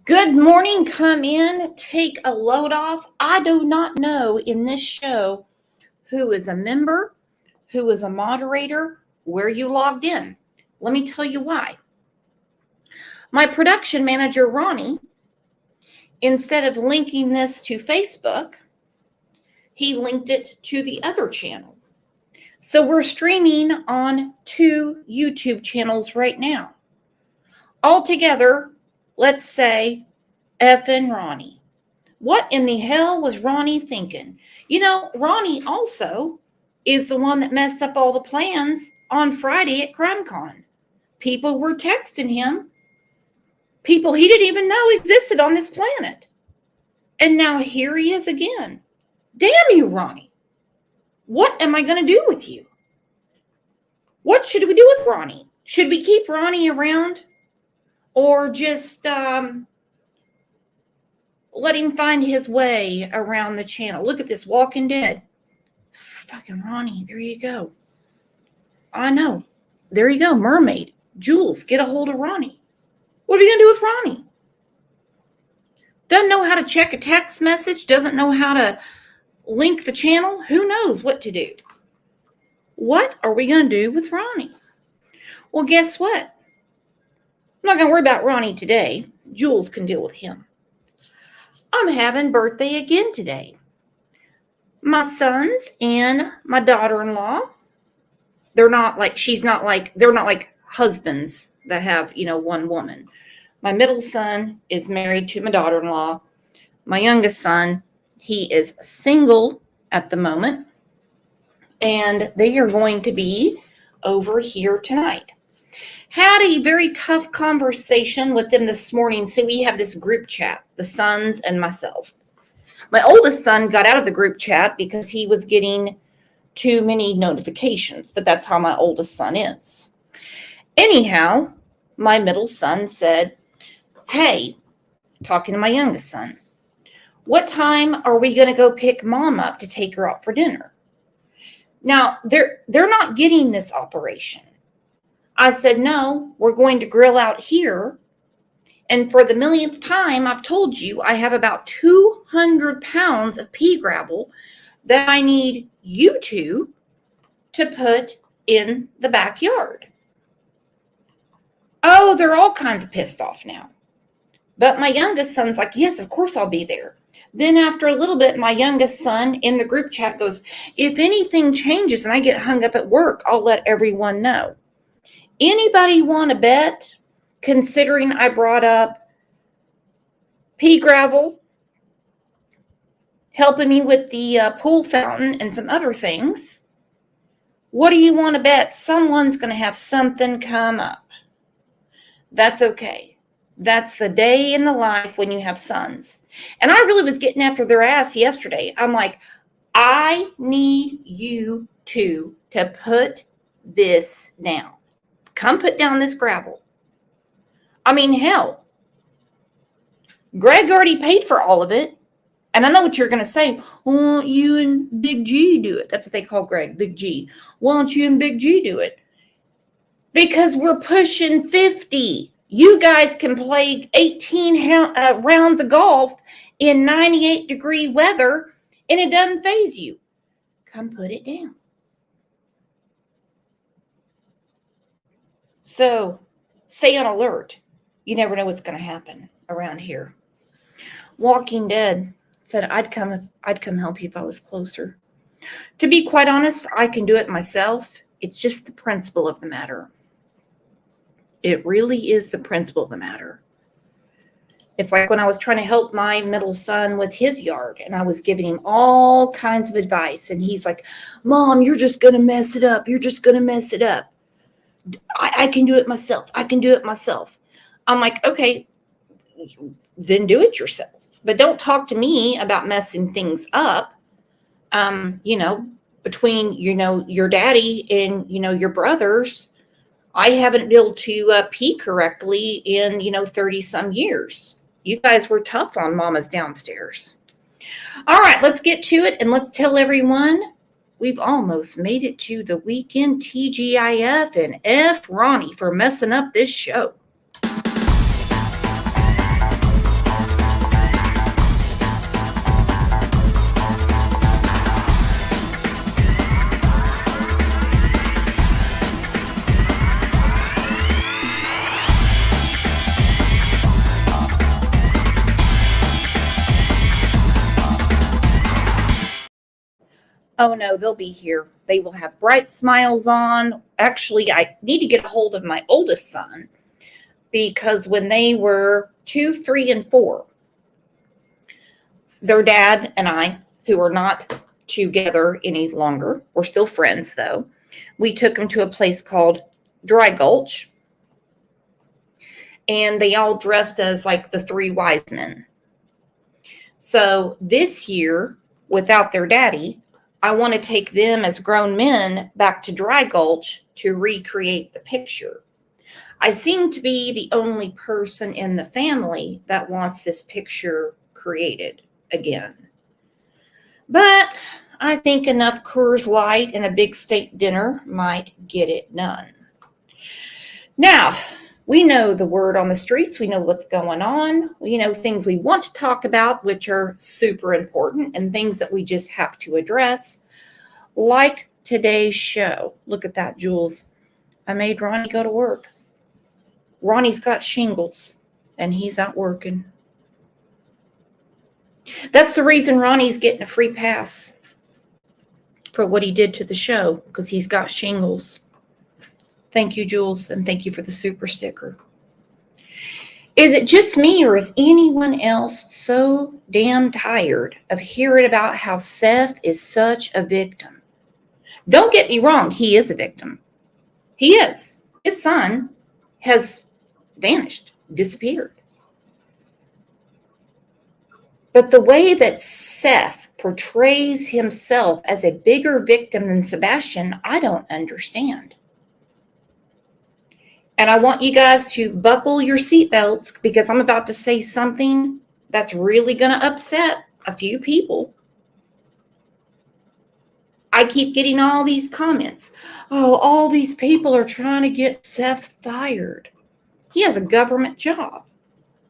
Good morning. Come in, take a load off. I do not know in this show who is a member, who is a moderator, where you logged in. Let me tell you why. My production manager, Ronnie, instead of linking this to Facebook, he linked it to the other channel. So we're streaming on 2 YouTube channels right now. Altogether, let's say F and Ronnie. What in the hell was Ronnie thinking? Ronnie also is the one that messed up all the plans on Friday at CrimeCon. People were texting him, people he didn't even know existed on this planet. And now here he is again. Damn you, Ronnie. What am I going to do with you? What should we do with Ronnie? Should we keep Ronnie around or just let him find his way around the channel? Look at this, Walking Dead. Fucking Ronnie, there you go. I know. There you go, Mermaid. Jules, get a hold of Ronnie. What are we going to do with Ronnie? Doesn't know how to check a text message, doesn't know how to link the channel. Who knows what to do? What are we going to do with Ronnie? Well, guess what? I'm not going to worry about Ronnie today. Jules can deal with him. I'm having birthday again today. My sons and my daughter-in-law, they're not like husbands that have, one woman. My middle son is married to my daughter-in-law. My youngest son, he is single at the moment. And they are going to be over here tonight. Had a very tough conversation with them this morning. So we have this group chat, the sons and myself. My oldest son got out of the group chat because he was getting too many notifications, but that's how my oldest son is. Anyhow, my middle son said, hey, talking to my youngest son, what time are we going to go pick mom up to take her out for dinner? Now, they're not getting this operation. I said, no, we're going to grill out here. And for the millionth time, I've told you I have about 200 pounds of pea gravel that I need you two to put in the backyard. Oh, they're all kinds of pissed off now. But my youngest son's like, yes, of course I'll be there. Then after a little bit, my youngest son in the group chat goes, if anything changes and I get hung up at work, I'll let everyone know. Anybody want to bet, considering I brought up pea gravel, helping me with the pool fountain and some other things? What do you want to bet? Someone's going to have something come up. That's okay. That's the day in the life when you have sons. And I really was getting after their ass yesterday. I'm like, I need you two to put this down. Come put down this gravel. I mean, hell, Greg already paid for all of it. And I know what you're going to say. Why don't you and Big G do it? That's what they call Greg, Big G. Why don't you and Big G do it? Because we're pushing 50. You guys can play 18 rounds of golf in 98-degree weather, and it doesn't faze you. Come put it down. So stay on alert. You never know what's going to happen around here. Walking Dead said I'd come help you if I was closer. To be quite honest, I can do it myself. It's just the principle of the matter. It really is the principle of the matter. It's like when I was trying to help my middle son with his yard, and I was giving him all kinds of advice, and he's like, Mom, you're just going to mess it up. You're just going to mess it up. I can do it myself. I can do it myself. I'm like, okay, then do it yourself. But don't talk to me about messing things up, between, your daddy and, your brothers. I haven't been able to pee correctly in, 30 some years. You guys were tough on Mama's downstairs. All right, let's get to it and let's tell everyone we've almost made it to the weekend. TGIF and F Ronnie for messing up this show. Oh no, they'll be here. They will have bright smiles on. Actually, I need to get a hold of my oldest son because when they were 2, 3, and 4, their dad and I, who are not together any longer, we're still friends though, we took them to a place called Dry Gulch, and they all dressed as like the 3 wise men. So this year, without their daddy, I want to take them as grown men back to Dry Gulch to recreate the picture. I seem to be the only person in the family that wants this picture created again. But I think enough Coors Light and a big steak dinner might get it done. Now, we know the word on the streets. We know what's going on. We know things we want to talk about, which are super important, and things that we just have to address, like today's show. Look at that, Jules. I made Ronnie go to work. Ronnie's got shingles, and he's out working. That's the reason Ronnie's getting a free pass for what he did to the show, because he's got shingles. Thank you, Jules, and thank you for the super sticker. Is it just me, or is anyone else so damn tired of hearing about how Seth is such a victim? Don't get me wrong, he is a victim. He is. His son has vanished, disappeared. But the way that Seth portrays himself as a bigger victim than Sebastian, I don't understand. And I want you guys to buckle your seatbelts because I'm about to say something that's really going to upset a few people. I keep getting all these comments. Oh, all these people are trying to get Seth fired. He has a government job.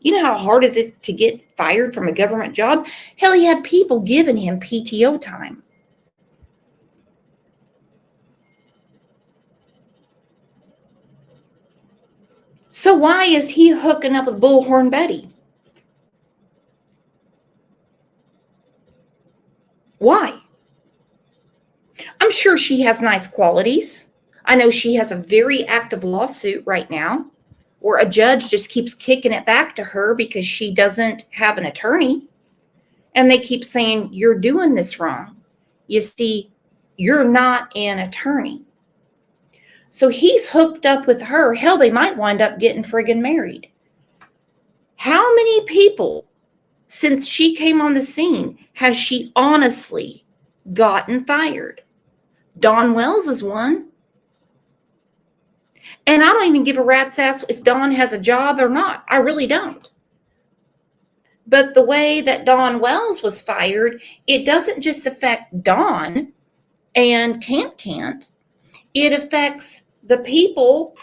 You know how hard is it to get fired from a government job? Hell, he had people giving him PTO time. So why is he hooking up with Bullhorn Betty? Why? I'm sure she has nice qualities. I know she has a very active lawsuit right now where a judge just keeps kicking it back to her because she doesn't have an attorney. And they keep saying, you're doing this wrong. You see, you're not an attorney. So he's hooked up with her. Hell, they might wind up getting friggin' married. How many people, since she came on the scene, has she honestly gotten fired? Dawn Wells is one. And I don't even give a rat's ass if Dawn has a job or not. I really don't. But the way that Dawn Wells was fired, it doesn't just affect Dawn and Can't. It affects the people,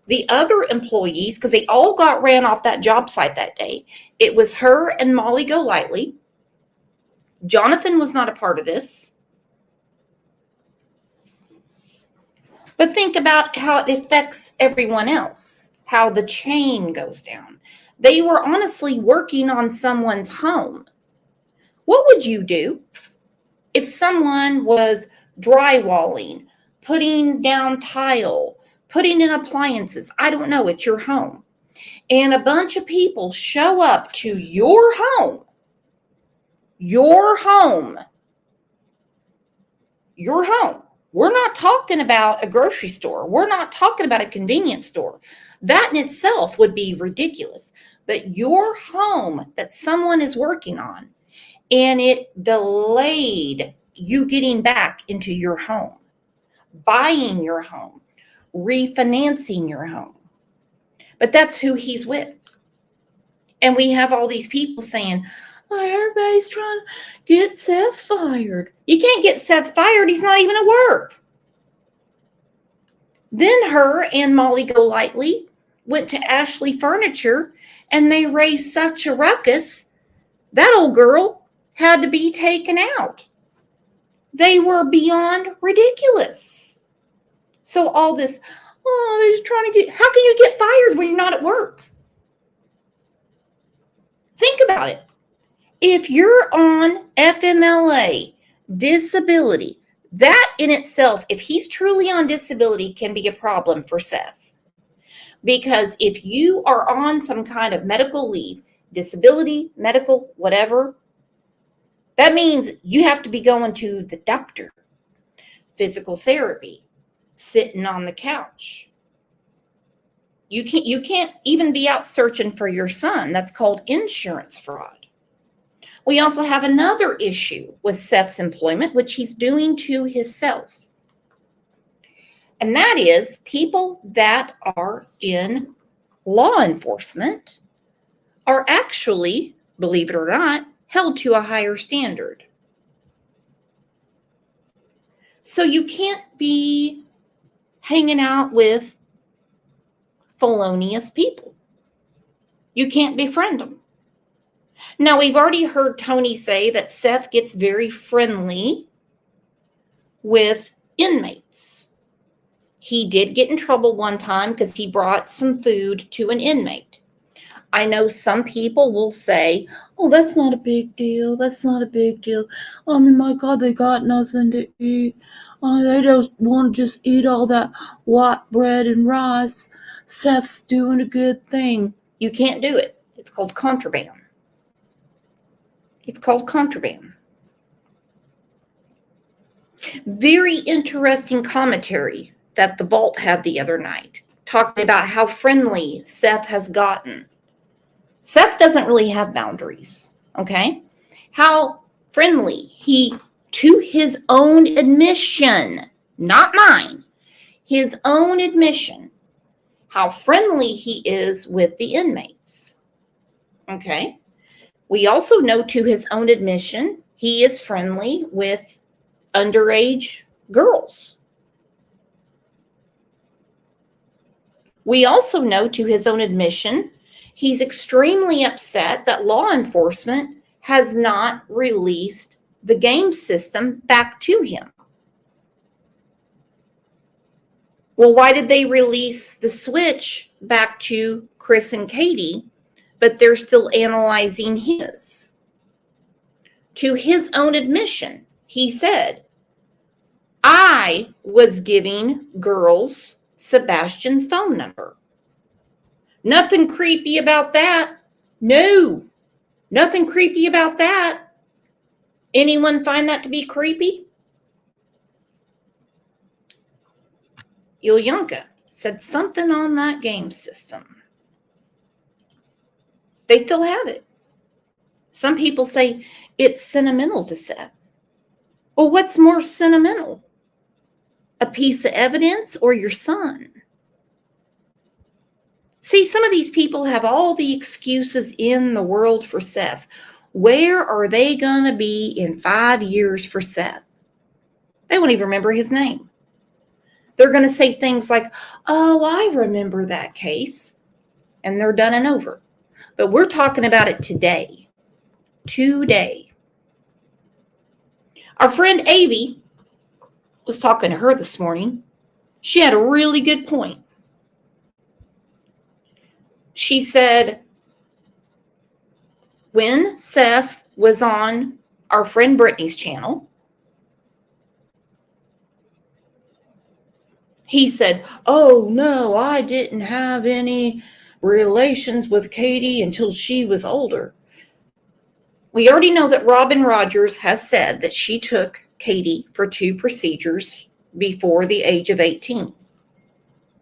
the other employees, because they all got ran off that job site that day. It was her and Molly Golightly. Jonathan was not a part of this. But think about how it affects everyone else, how the chain goes down. They were honestly working on someone's home. What would you do if someone was drywalling, putting down tile, putting in appliances? I don't know, it's your home. And a bunch of people show up to your home. We're not talking about a grocery store. We're not talking about a convenience store. That in itself would be ridiculous. But your home that someone is working on, and it delayed you getting back into your home, buying your home, refinancing your home. But that's who he's with. And we have all these people saying, well, everybody's trying to get Seth fired. You can't get Seth fired. He's not even at work. Then her and Molly Golightly went to Ashley Furniture and they raised such a ruckus. That old girl had to be taken out. They were beyond ridiculous. So all this, oh, they're just trying to get, how can you get fired when you're not at work? Think about it. If you're on FMLA, disability, That in itself, if he's truly on disability, can be a problem for Seth. Because if you are on some kind of medical leave, disability, medical, whatever, that means you have to be going to the doctor, physical therapy, sitting on the couch. You can't even be out searching for your son. That's called insurance fraud. We also have another issue with Seth's employment, which he's doing to himself. And that is people that are in law enforcement are actually, believe it or not, held to a higher standard. So you can't be hanging out with felonious people. You can't befriend them. Now, we've already heard Tony say that Seth gets very friendly with inmates. He did get in trouble one time because he brought some food to an inmate. I know some people will say, oh, that's not a big deal. That's not a big deal. I mean, my God, they got nothing to eat. They don't want to just eat all that white bread and rice. Seth's doing a good thing. You can't do it. It's called contraband. It's called contraband. Very interesting commentary that the Vault had the other night, talking about how friendly Seth has gotten. Seth doesn't really have boundaries, okay? How friendly he, to his own admission, not mine, his own admission, how friendly he is with the inmates, okay? We also know, to his own admission, he is friendly with underage girls. We also know, to his own admission, he's extremely upset that law enforcement has not released the game system back to him. Well, why did they release the Switch back to Chris and Katie, but they're still analyzing his? To his own admission, he said, I was giving girls Sebastian's phone number. Nothing creepy about that. No, nothing creepy about that. Anyone find that to be creepy? Ilyanka said something on that game system. They still have it. Some people say it's sentimental to Seth. Well, what's more sentimental? A piece of evidence or your son? See, some of these people have all the excuses in the world for Seth. Where are they going to be in 5 years for Seth? They won't even remember his name. They're going to say things like, oh, I remember that case. And they're done and over. But we're talking about it today. Today. Our friend Avi was talking to her this morning. She had a really good point. She said, when Seth was on our friend Brittany's channel, he said, oh, no, I didn't have any relations with Katie until she was older. We already know that Robin Rogers has said that she took Katie for 2 procedures before the age of 18.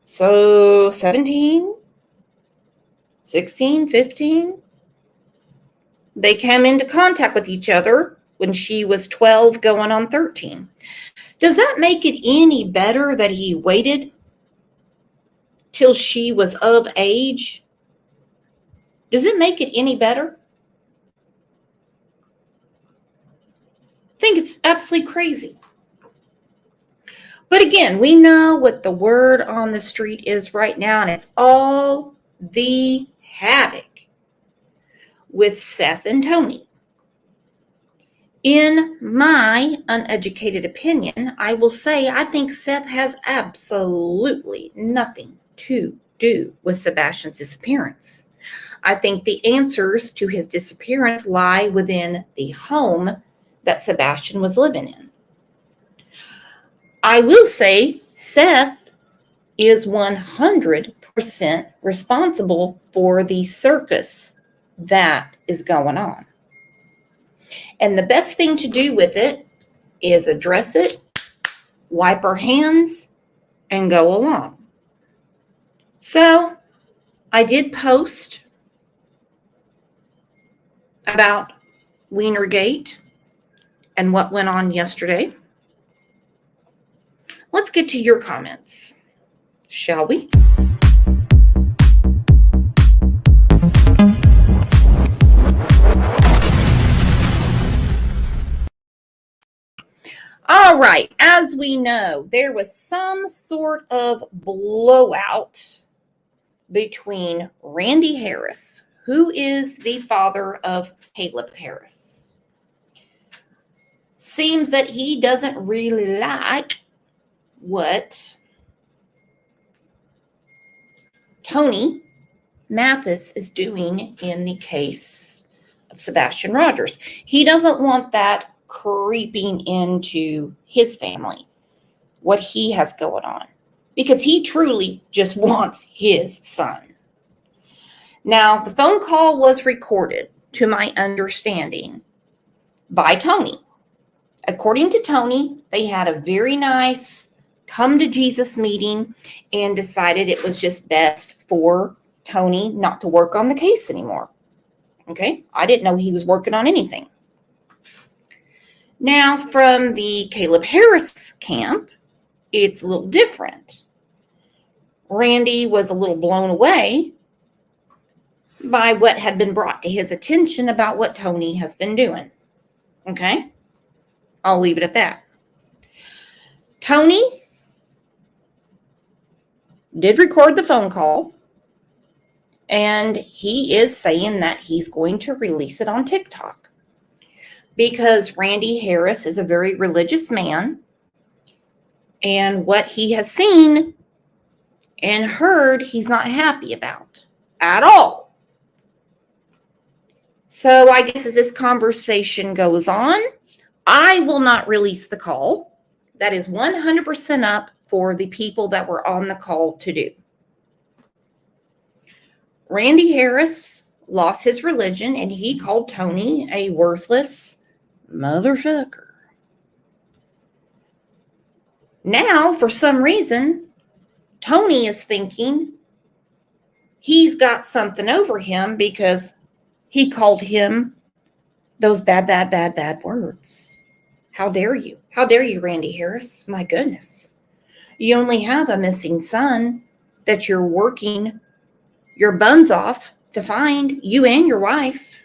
So 17, 16, 15. They came into contact with each other when she was 12 going on 13. Does that make it any better that he waited till she was of age? Does it make it any better? I think it's absolutely crazy. But again, we know what the word on the street is right now, and it's all the havoc with Seth and Tony. In my uneducated opinion, I will say I think Seth has absolutely nothing to do with Sebastian's disappearance. I think the answers to his disappearance lie within the home that Sebastian was living in. I will say Seth is 100% responsible for the circus that is going on. And the best thing to do with it is address it, wipe our hands, and go along. So I did post about Wienergate and what went on yesterday. Let's get to your comments, shall we? All right, as we know, there was some sort of blowout between Randy Harris, who is the father of Caleb Harris. Seems that he doesn't really like what Tony Mathis is doing in the case of Sebastian Rogers. He doesn't want that creeping into his family, what he has going on, because he truly just wants his son. Now, the phone call was recorded, to my understanding, by Tony. According to Tony, they had a very nice come to Jesus meeting and decided it was just best for Tony not to work on the case anymore. Okay, I didn't know he was working on anything. Now, from the Caleb Harris camp, it's a little different. Randy was a little blown away by what had been brought to his attention about what Tony has been doing. Okay, I'll leave it at that. Tony did record the phone call, and he is saying that he's going to release it on TikTok because Randy Harris is a very religious man, and what he has seen and heard, he's not happy about at all. So I guess as this conversation goes on, I will not release the call. That is 100% up for the people that were on the call to do. Randy Harris lost his religion, and he called Tony a worthless motherfucker. Now, for some reason, Tony is thinking he's got something over him because he called him those bad words. How dare you? How dare you, Randy Harris? My goodness. You only have a missing son that you're working your buns off to find, you and your wife.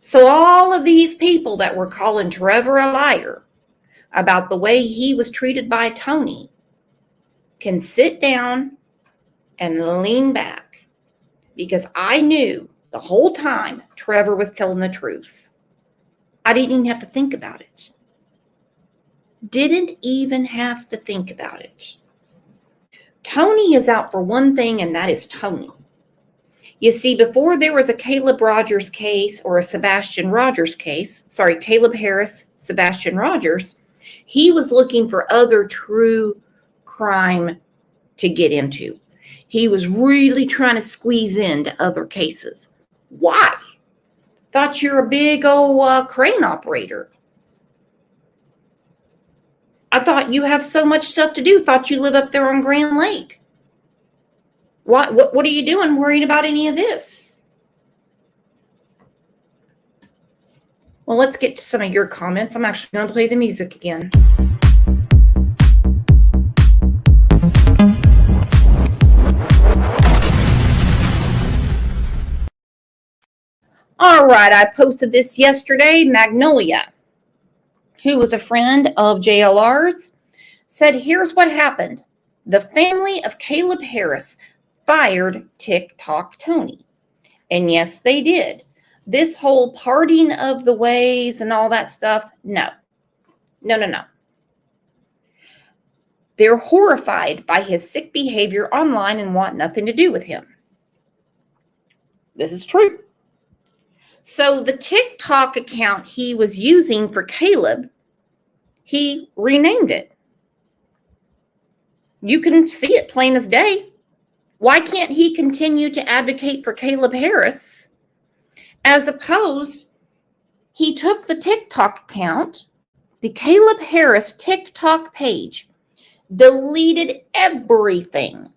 So all of these people that were calling Trevor a liar about the way he was treated by Tony can sit down and lean back, because I knew the whole time Trevor was telling the truth. I didn't even have to think about it. Didn't even have to think about it. Tony is out for one thing, and that is Tony. You see, before there was a Caleb Rogers case or a Sebastian Rogers case, Caleb Harris, Sebastian Rogers, he was looking for other true crime to get into. He was really trying to squeeze into other cases. Why? Thought you're a big old crane operator. I thought you have so much stuff to do. Thought you live up there on Grand Lake. What are you doing worrying about any of this? Well, let's get to some of your comments. I'm actually going to play the music again. All right, I posted this yesterday. Magnolia, who was a friend of JLR's, said, here's what happened. The family of Caleb Harris fired TikTok Tony. And yes, they did. This whole parting of the ways and all that stuff, no. They're horrified by his sick behavior online and want nothing to do with him. This is true. So the TikTok account he was using for Caleb he renamed it. You can see it plain as day. Why can't he continue to advocate for Caleb Harris as opposed he took the TikTok account, the Caleb Harris TikTok page, deleted everything,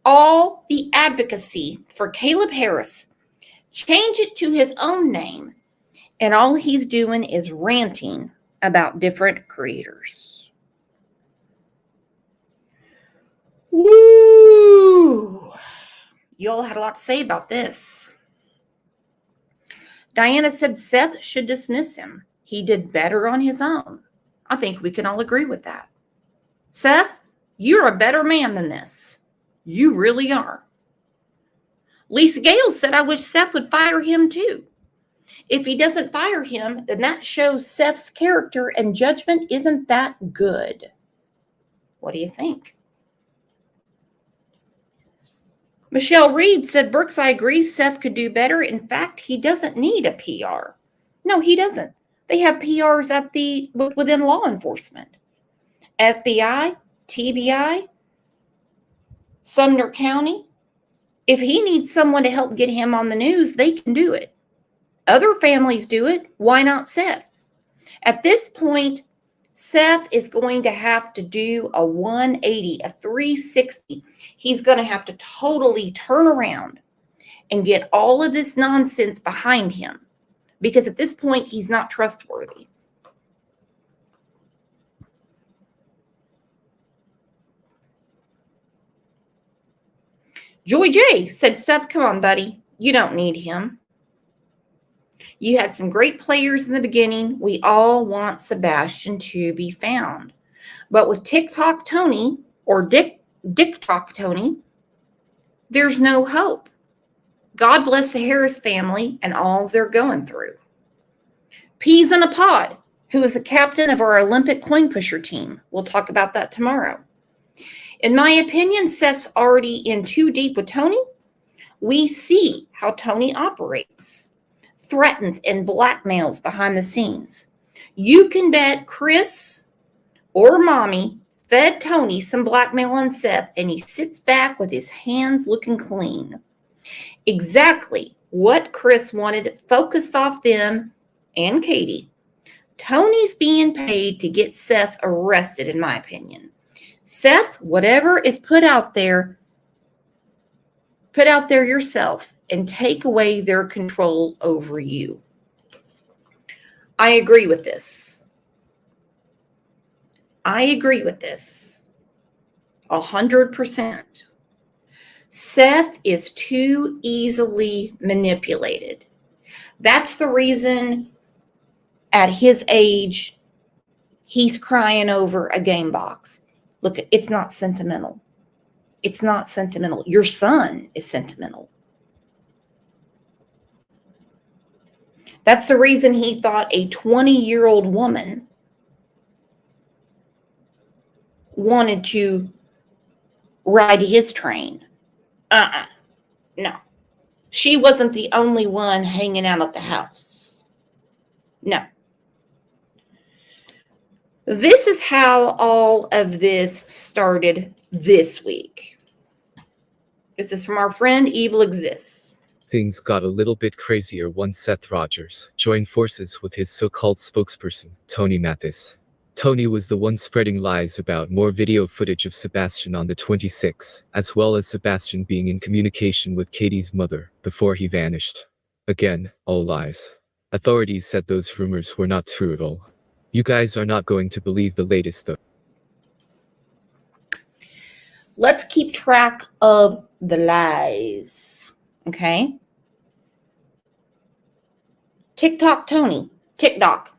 all the advocacy for Caleb Harris, changed it to his own name, and all he's doing is ranting about different creators. Woo! You all had a lot to say about this. Diana said Seth should dismiss him. He did better on his own. I think we can all agree with that. Seth, you're a better man than this. You really are. Lisa Gale said, I wish Seth would fire him too. If he doesn't fire him, then that shows Seth's character and judgment isn't that good. What do you think? Michelle Reed said, Brooks, I agree Seth could do better. In fact, he doesn't need a PR. No, he doesn't. They have PRs within law enforcement. FBI, TBI, Sumner County. If he needs someone to help get him on the news, they can do it. Other families do it. Why not Seth? At this point, Seth is going to have to do a 180, a 360. He's going to have to totally turn around and get all of this nonsense behind him because at this point, he's not trustworthy. Joy J said, Seth, come on, buddy. You don't need him. You had some great players in the beginning. We all want Sebastian to be found. But with TikTok Tony or DickTok Tony, there's no hope. God bless the Harris family and all they're going through. Peas in a Pod, who is a captain of our Olympic coin pusher team. We'll talk about that tomorrow. In my opinion, Seth's already in too deep with Tony. We see how Tony operates. Threatens and blackmails behind the scenes. You can bet Chris or Mommy fed Tony some blackmail on Seth and he sits back with his hands looking clean. Exactly what Chris wanted focused off them and Katie. Tony's being paid to get Seth arrested, in my opinion. Seth, whatever is put out there yourself and take away their control over you. I agree with this. 100%. Seth is too easily manipulated. That's the reason at his age, he's crying over a game box. Look, it's not sentimental. It's not sentimental. Your son is sentimental. That's the reason he thought a 20-year-old woman wanted to ride his train. No. She wasn't the only one hanging out at the house. No. This is how all of this started this week. This is from our friend Evil Exists. Things got a little bit crazier once Seth Rogers joined forces with his so-called spokesperson, Tony Mathis. Tony was the one spreading lies about more video footage of Sebastian on the 26th, as well as Sebastian being in communication with Katie's mother before he vanished. Again, all lies. Authorities said those rumors were not true at all. You guys are not going to believe the latest though. Let's keep track of the lies, okay? TikTok Tony, TikTok.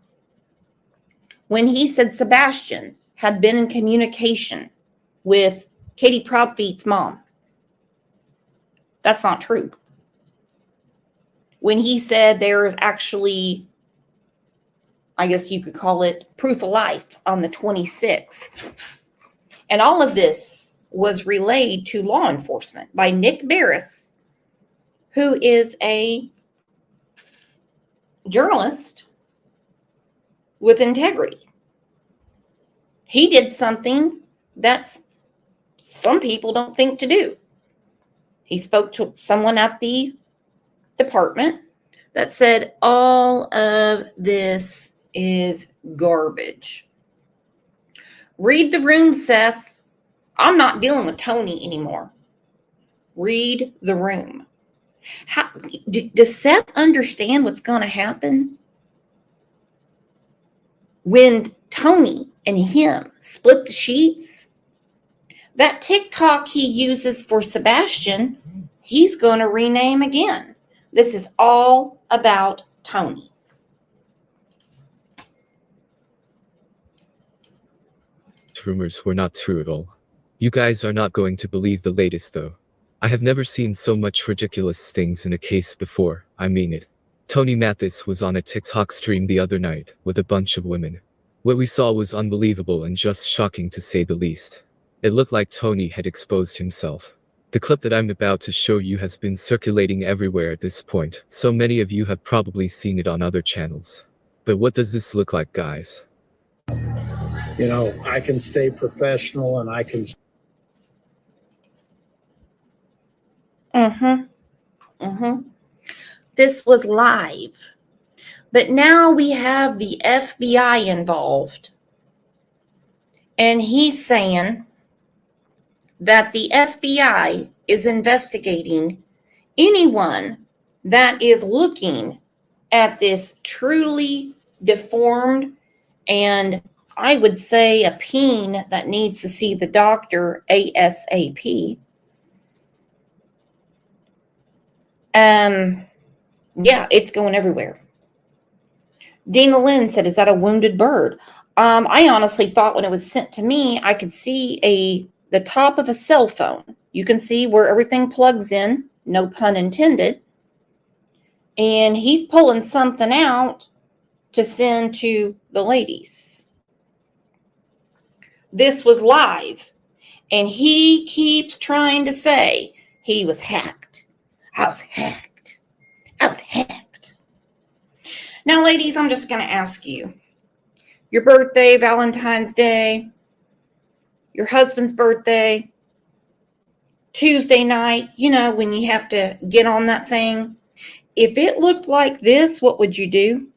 When he said Sebastian had been in communication with Katie Propfeet's mom, that's not true. When he said there's actually, I guess you could call it proof of life on the 26th. And all of this was relayed to law enforcement by Nick Barris, who is a journalist with integrity. He did something that's some people don't think to do. He spoke to someone at the department that said all of this is garbage. Read the room, Seth. I'm not dealing with Tony anymore. Read the room. Does Seth understand what's going to happen? When Tony and him split the sheets, that TikTok he uses for Sebastian, he's going to rename again. This is all about Tony. Rumors were not true at all. You guys are not going to believe the latest though. I have never seen so much ridiculous things in a case before, I mean it. Tony Mathis was on a TikTok stream the other night with a bunch of women. What we saw was unbelievable and just shocking to say the least. It looked like Tony had exposed himself. The clip that I'm about to show you has been circulating everywhere at this point, so many of you have probably seen it on other channels. But what does this look like, guys? You know, I can stay professional and I can. This was live. But now we have the FBI involved. And he's saying that the FBI is investigating anyone that is looking at this truly deformed, and I would say a peen that needs to see the doctor ASAP. Yeah, it's going everywhere. Dina Lynn said, is that a wounded bird? I honestly thought when it was sent to me, I could see the top of a cell phone. You can see where everything plugs in, no pun intended. And he's pulling something out to send to the ladies. This was live. And he keeps trying to say he was hacked. I was hacked. I was hacked. Now, ladies, I'm just going to ask you. Your birthday, Valentine's Day, your husband's birthday, Tuesday night, you know, when you have to get on that thing. If it looked like this, what would you do?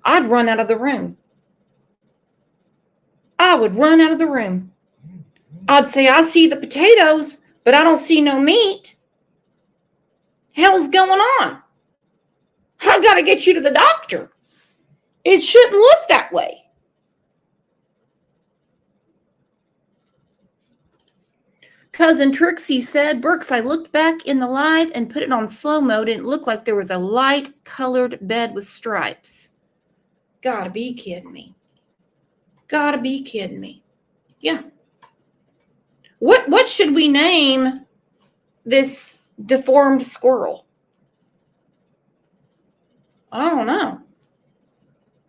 I'd run out of the room. I would run out of the room. I'd say, I see the potatoes, but I don't see no meat. Hell's going on? I got to get you to the doctor. It shouldn't look that way. Cousin Trixie said, Brooks, I looked back in the live and put it on slow mode and it looked like there was a light colored bed with stripes. Gotta be kidding me. Gotta be kidding me. Yeah. What should we name this deformed squirrel? I don't know.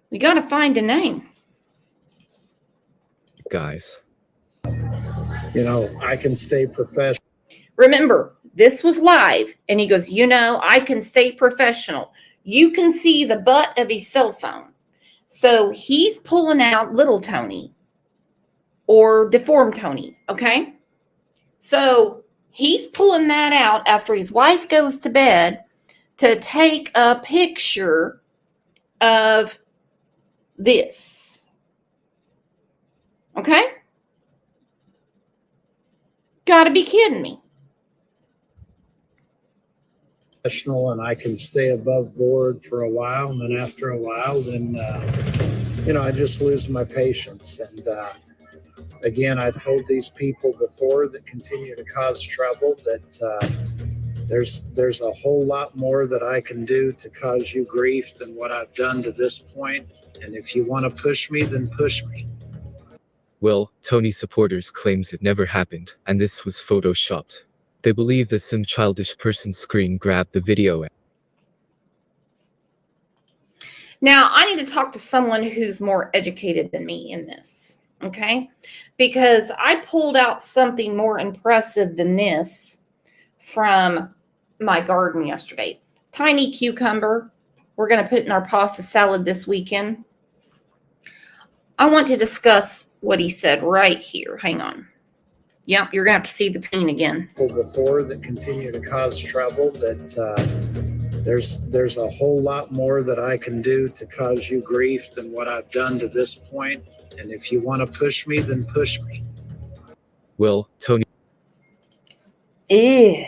We got to find a name. Guys. You know, I can stay professional. Remember, this was live, and he goes, you know, I can stay professional. You can see the butt of his cell phone. So he's pulling out little Tony or deformed Tony, okay? So he's pulling that out after his wife goes to bed to take a picture of this. Okay? Gotta be kidding me. Professional and I can stay above board for a while. And then after a while, then, you know, I just lose my patience. And again, I told these people before that continue to cause trouble that there's a whole lot more that I can do to cause you grief than what I've done to this point. And if you want to push me, then push me. Well, Tony supporters claims it never happened, and this was photoshopped. They believe that some childish person screen grabbed the video. Now, I need to talk to someone who's more educated than me in this, okay? Because I pulled out something more impressive than this from my garden yesterday. Tiny cucumber. We're going to put in our pasta salad this weekend. I want to discuss what he said right here. Hang on. Yep, you're going to have to see the pain again. Before that continue to cause trouble, that there's a whole lot more that I can do to cause you grief than what I've done to this point. And if you want to push me, then push me. Well, Tony. Ew.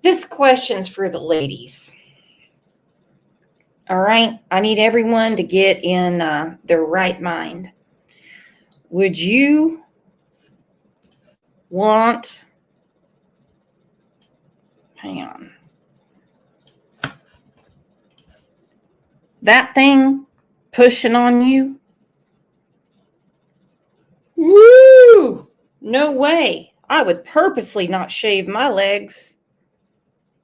This question's for the ladies. All right. I need everyone to get in their right mind. Would you want, hang on, that thing pushing on you? Woo! No way. I would purposely not shave my legs.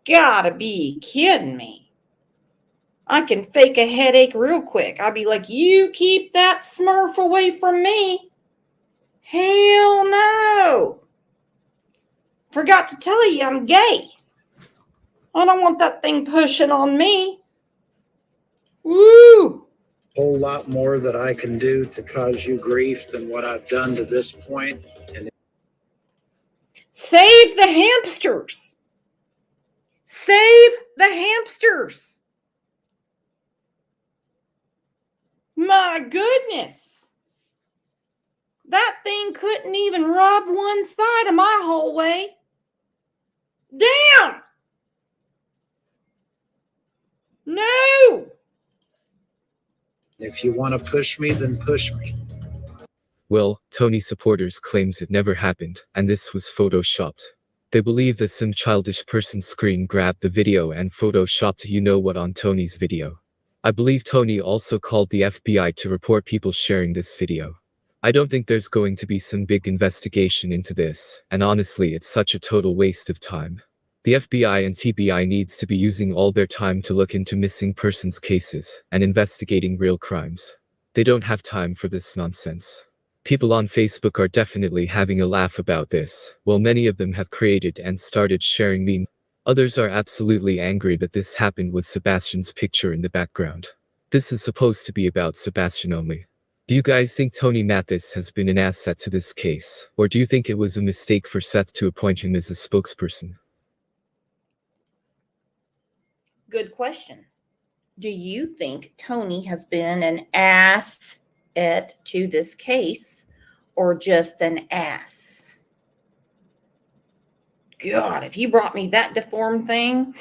Gotta be kidding me. I can fake a headache real quick. I'd be like, you keep that Smurf away from me. Hell no. Forgot to tell you I'm gay. I don't want that thing pushing on me. Woo! Whole lot more that I can do to cause you grief than what I've done to this point. And save the hamsters. Save the hamsters. My goodness. That thing couldn't even rub one side of my hallway. Damn. No. if you want to push me, then push me. Well, Tony supporters claims it never happened, and this was photoshopped. They believe that some childish person screen grabbed the video and photoshopped you-know-what on Tony's video. I believe Tony also called the FBI to report people sharing this video. I don't think there's going to be some big investigation into this, and honestly it's such a total waste of time. The FBI and TBI needs to be using all their time to look into missing persons cases and investigating real crimes. They don't have time for this nonsense. People on Facebook are definitely having a laugh about this, while many of them have created and started sharing memes. Others are absolutely angry that this happened with Sebastian's picture in the background. This is supposed to be about Sebastian only. Do you guys think Tony Mathis has been an asset to this case, or do you think it was a mistake for Seth to appoint him as a spokesperson? Good question. Do you think Tony has been an asset to this case or just an ass? God, if you brought me that deformed thing,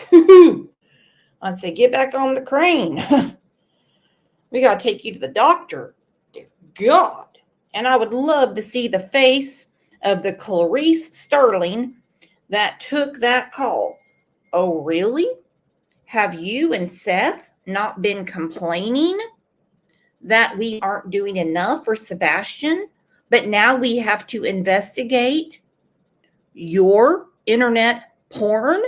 I'd say, get back on the crane. We got to take you to the doctor. Dear God. And I would love to see the face of the Clarice Sterling that took that call. Oh, really? Have you and Seth not been complaining that we aren't doing enough for Sebastian, but now we have to investigate your internet porn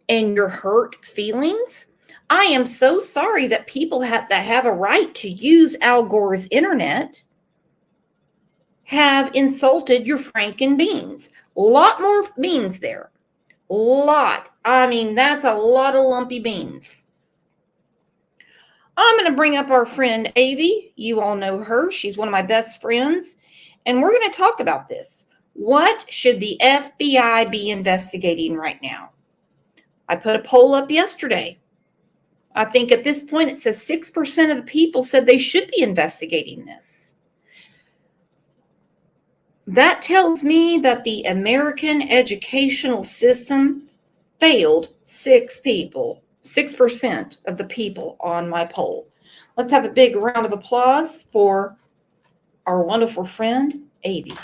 and your hurt feelings? I am so sorry that people that have a right to use Al Gore's internet have insulted your Franken beans. A lot more beans there. Lot. I mean, that's a lot of lumpy beans. I'm going to bring up our friend Avi. You all know her. She's one of my best friends. And we're going to talk about this. What should the FBI be investigating right now? I put a poll up yesterday. I think at this point it says 6% of the people said they should be investigating this. That tells me that the American educational system failed 6% of the people on my poll. Let's have a big round of applause for our wonderful friend, Avi.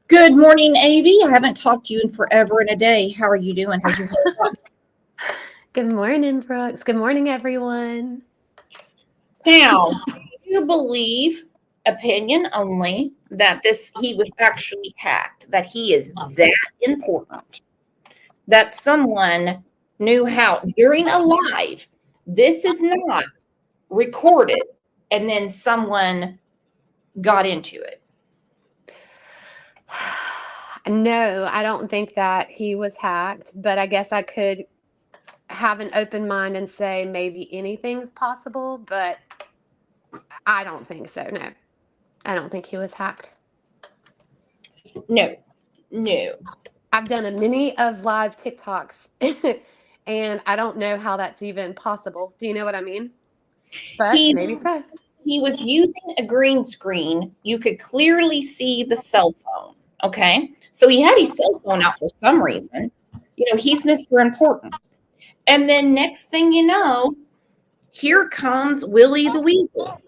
Good morning, Avi. I haven't talked to you in forever and a day. How are you doing? How's your hair? Good morning, Brooks. Good morning, everyone. Now, do you believe, opinion only, that he was actually hacked, that he is that important, that someone knew how during a live, this is not recorded and then someone got into it. No, I don't think that he was hacked, but I guess I could have an open mind and say maybe anything's possible, but I don't think so. No, I don't think he was hacked. No. I've done a many of live TikToks and I don't know how that's even possible. Do you know what I mean? But maybe so. He was using a green screen. You could clearly see the cell phone. Okay. So he had his cell phone out for some reason. You know, he's Mr. Important. And then next thing you know, here comes Willie the Weasel.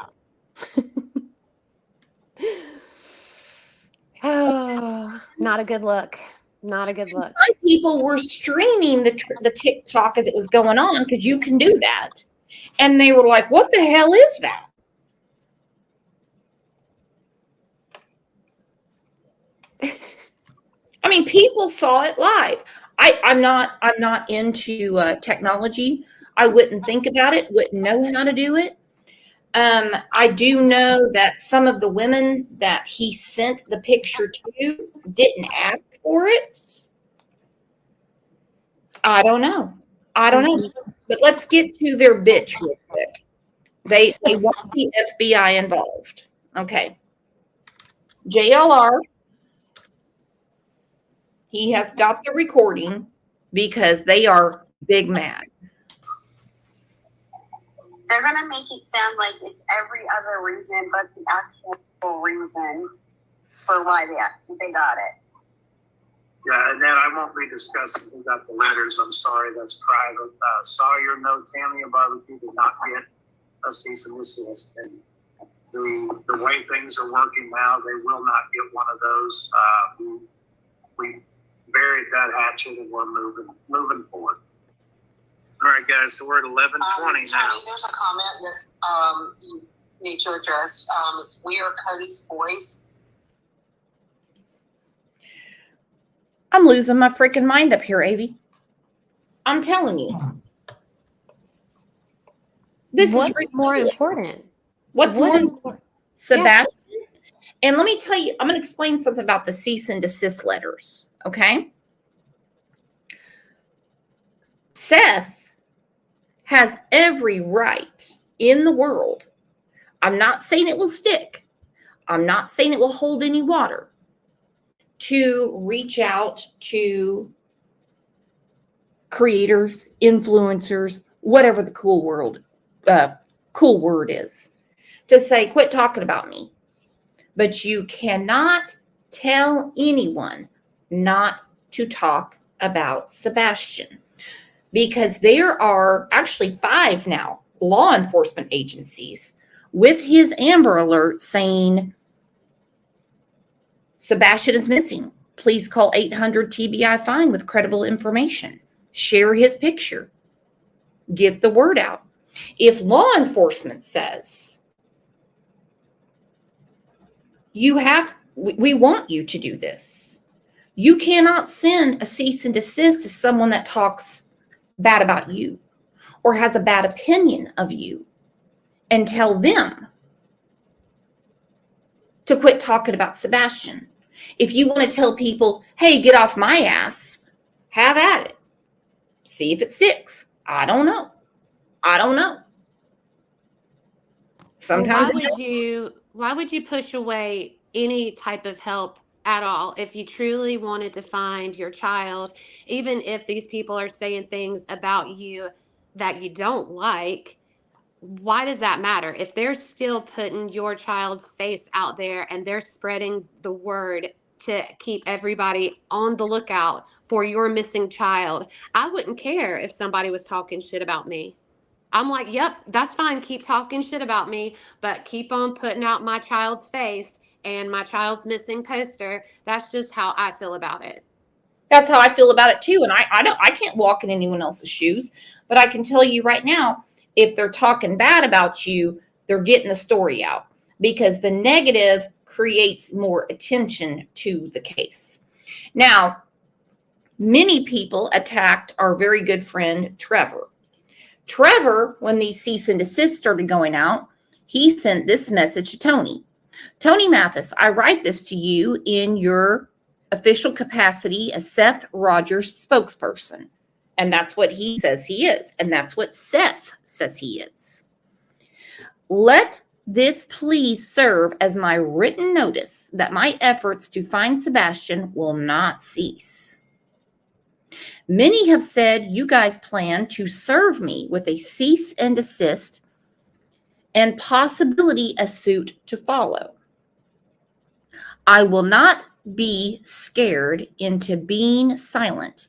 Oh, not a good look. Not a good look. Some people were streaming the TikTok as it was going on because you can do that. And they were like, what the hell is that? I mean, people saw it live. I'm not into technology. I wouldn't think about it, wouldn't know how to do it. I do know that some of the women that he sent the picture to didn't ask for it. I don't know. But let's get to their bitch real quick. They want the FBI involved. Okay. JLR, he has got the recording because they are big mad. They're going to make it sound like it's every other reason but the actual reason for why they got it. Yeah, and then I won't be discussing who got the letters. I'm sorry, that's private. Sawyer, no, Tammy and Barbecue did not get a cease and desist. And the way things are working now, they will not get one of those. We buried that hatchet and we're moving forward. All right, guys, so we're at 11:20 now. There's a comment that you need to address. It's We Are Cody's Voice. I'm losing my freaking mind up here, Avi. I'm telling you. This is more important. What's more important? Sebastian. Yeah. And let me tell you, I'm going to explain something about the cease and desist letters. Okay. Seth has every right in the world. I'm not saying it will stick. I'm not saying it will hold any water to reach out to creators, influencers, whatever the cool word is, to say, quit talking about me. But you cannot tell anyone not to talk about Sebastian, because there are actually 5 now law enforcement agencies with his Amber Alert saying Sebastian is missing. Please call 800 TBI Fine with credible information. Share his picture. Get the word out. If law enforcement says we want you to do this, you cannot send a cease and desist to someone that talks bad about you or has a bad opinion of you and tell them to quit talking about Sebastian. If you want to tell people, hey, get off my ass, have at it. See if it sticks. I don't know. Sometimes why would you push away any type of help at all if you truly wanted to find your child, even if these people are saying things about you that you don't like? Why does that matter? If they're still putting your child's face out there and they're spreading the word to keep everybody on the lookout for your missing child, I wouldn't care if somebody was talking shit about me. I'm like, yep, that's fine. Keep talking shit about me, but keep on putting out my child's face and my child's missing poster. That's just how I feel about it. That's how I feel about it too. And I can't walk in anyone else's shoes, but I can tell you right now, if they're talking bad about you, they're getting the story out, because the negative creates more attention to the case. Now, Many people attacked our very good friend Trevor. Trevor, when these cease and desist started going out, he sent this message to Tony. Tony Mathis, I write this to you in your official capacity as Seth Rogers' spokesperson. And that's what he says he is. And that's what Seth says he is. Let this please serve as my written notice that my efforts to find Sebastian will not cease. Many have said you guys plan to serve me with a cease and desist and possibility a suit to follow. I will not be scared into being silent,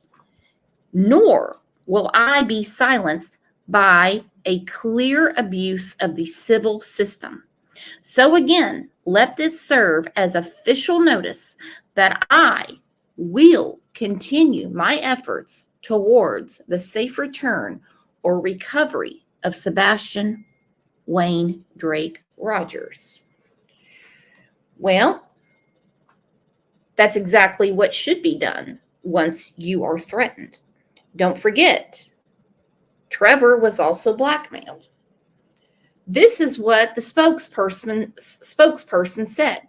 nor will I be silenced by a clear abuse of the civil system. So again, let this serve as official notice that I will continue my efforts towards the safe return or recovery of Sebastian Wayne Drake Rogers. Well, that's exactly what should be done once you are threatened. Don't forget, Trevor was also blackmailed. This is what the spokesperson said.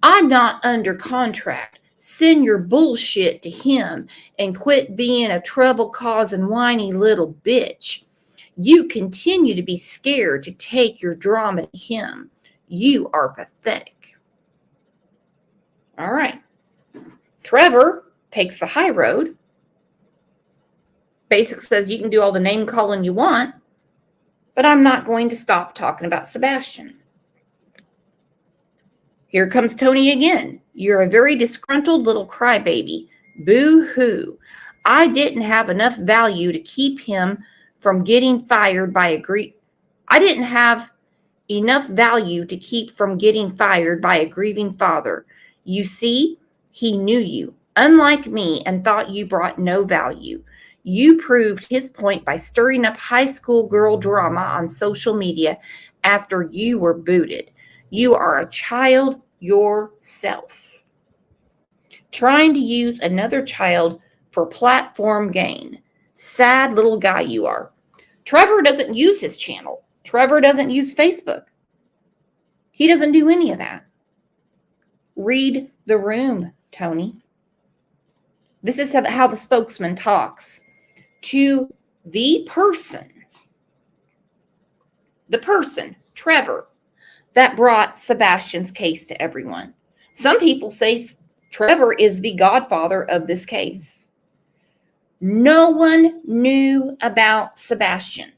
I'm not under contract. Send your bullshit to him and quit being a trouble-causing whiny little bitch. You continue to be scared to take your drama to him. You are pathetic. All right. Trevor takes the high road. Basic says you can do all the name calling you want, but I'm not going to stop talking about Sebastian. Here comes Tony again. You're a very disgruntled little crybaby. Boo-hoo. I didn't have enough value to keep him from getting fired by a grieving father. You see, he knew you, unlike me, and thought you brought no value. You proved his point by stirring up high school girl drama on social media after you were booted. You are a child yourself, trying to use another child for platform gain. Sad little guy you are. Trevor doesn't use his channel. Trevor doesn't use Facebook. He doesn't do any of that. Read the room, Tony. This is how the spokesman talks to the person, Trevor, that brought Sebastian's case to everyone. Some people say Trevor is the godfather of this case. No one knew about Sebastian.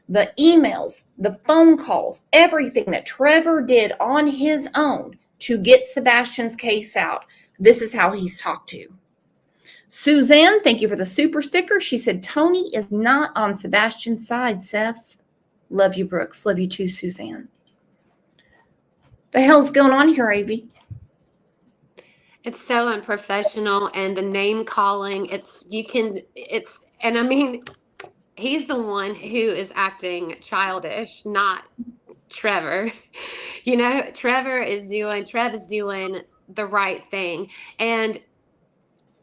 The emails, the phone calls, everything that Trevor did on his own to get Sebastian's case out. This is how he's talked to. Suzanne, thank you for the super sticker. She said, Tony is not on Sebastian's side, Seth. Love you, Brooks. Love you too, Suzanne. The hell's going on here, Avy? It's so unprofessional, and the name calling, and I mean, he's the one who is acting childish, not Trevor. You know, Trev is doing the right thing. And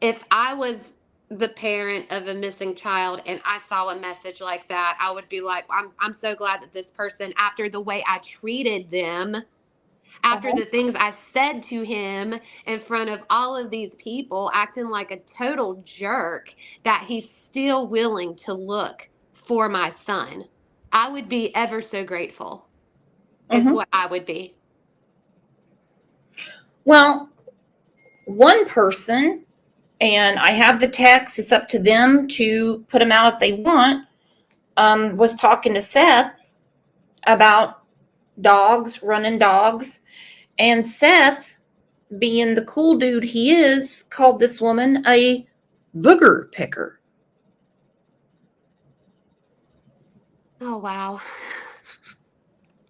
if I was the parent of a missing child and I saw a message like that, I would be like, I'm so glad that this person, after the way I treated them, after the things I said to him in front of all of these people, acting like a total jerk, that he's still willing to look for my son. I would be ever so grateful, is what I would be. Well, one person, and I have the text, it's up to them to put them out if they want, was talking to Seth about dogs, running dogs. And Seth, being the cool dude he is, called this woman a booger picker. Oh, wow.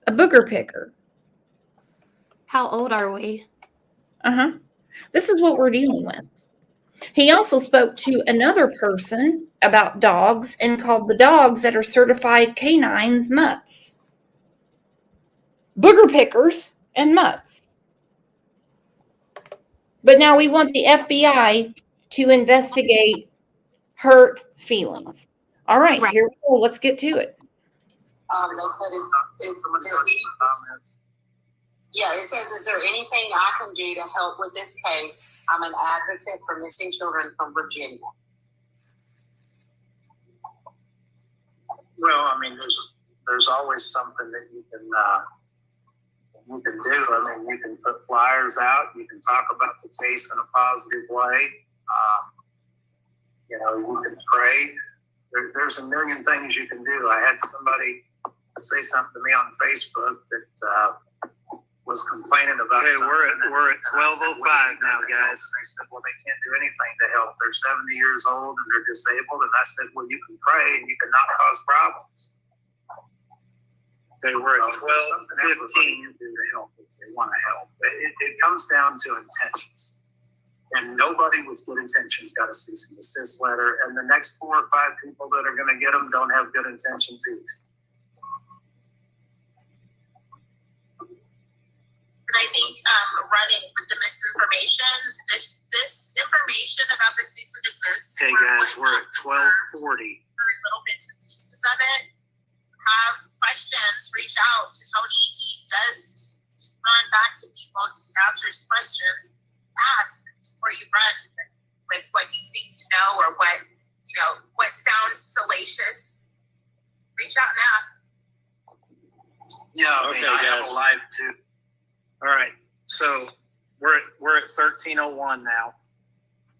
A booger picker. How old are we? This is what we're dealing with. He also spoke to another person about dogs and called the dogs that are certified canines mutts. Booger pickers and mutts. But now we want the FBI to investigate hurt feelings. All right, Right. here we go. Let's get to it. They said, is there anything I can do to help with this case? I'm an advocate for missing children from Virginia. Well, I mean, there's always something that you can do. I mean, you can put flyers out. You can talk about the case in a positive way. You know, you can pray. There's a million things you can do. I had somebody say something to me on Facebook that was complaining about. Okay, we're at 12:05 now, guys. They said, well, they can't do anything to help. They're 70 years old and they're disabled. And I said, well, you can pray and you can not cause problems. Okay, we're at There's something everybody 12:15. can do to help if they want to help. It comes down to intentions. And nobody with good intentions got a cease and desist letter. And the next 4 or 5 people that are going to get them don't have good intentions either. And I think running with the misinformation, this information about the cease and desist. Okay, guys, we're at 12:40. Little bits and pieces of it. Have questions, reach out to Tony. He does run back to people. He answers questions. Ask before you run with what you think you know or what sounds salacious. Reach out and ask. Yeah, I have a life too. All right, so we're at 13:01 now.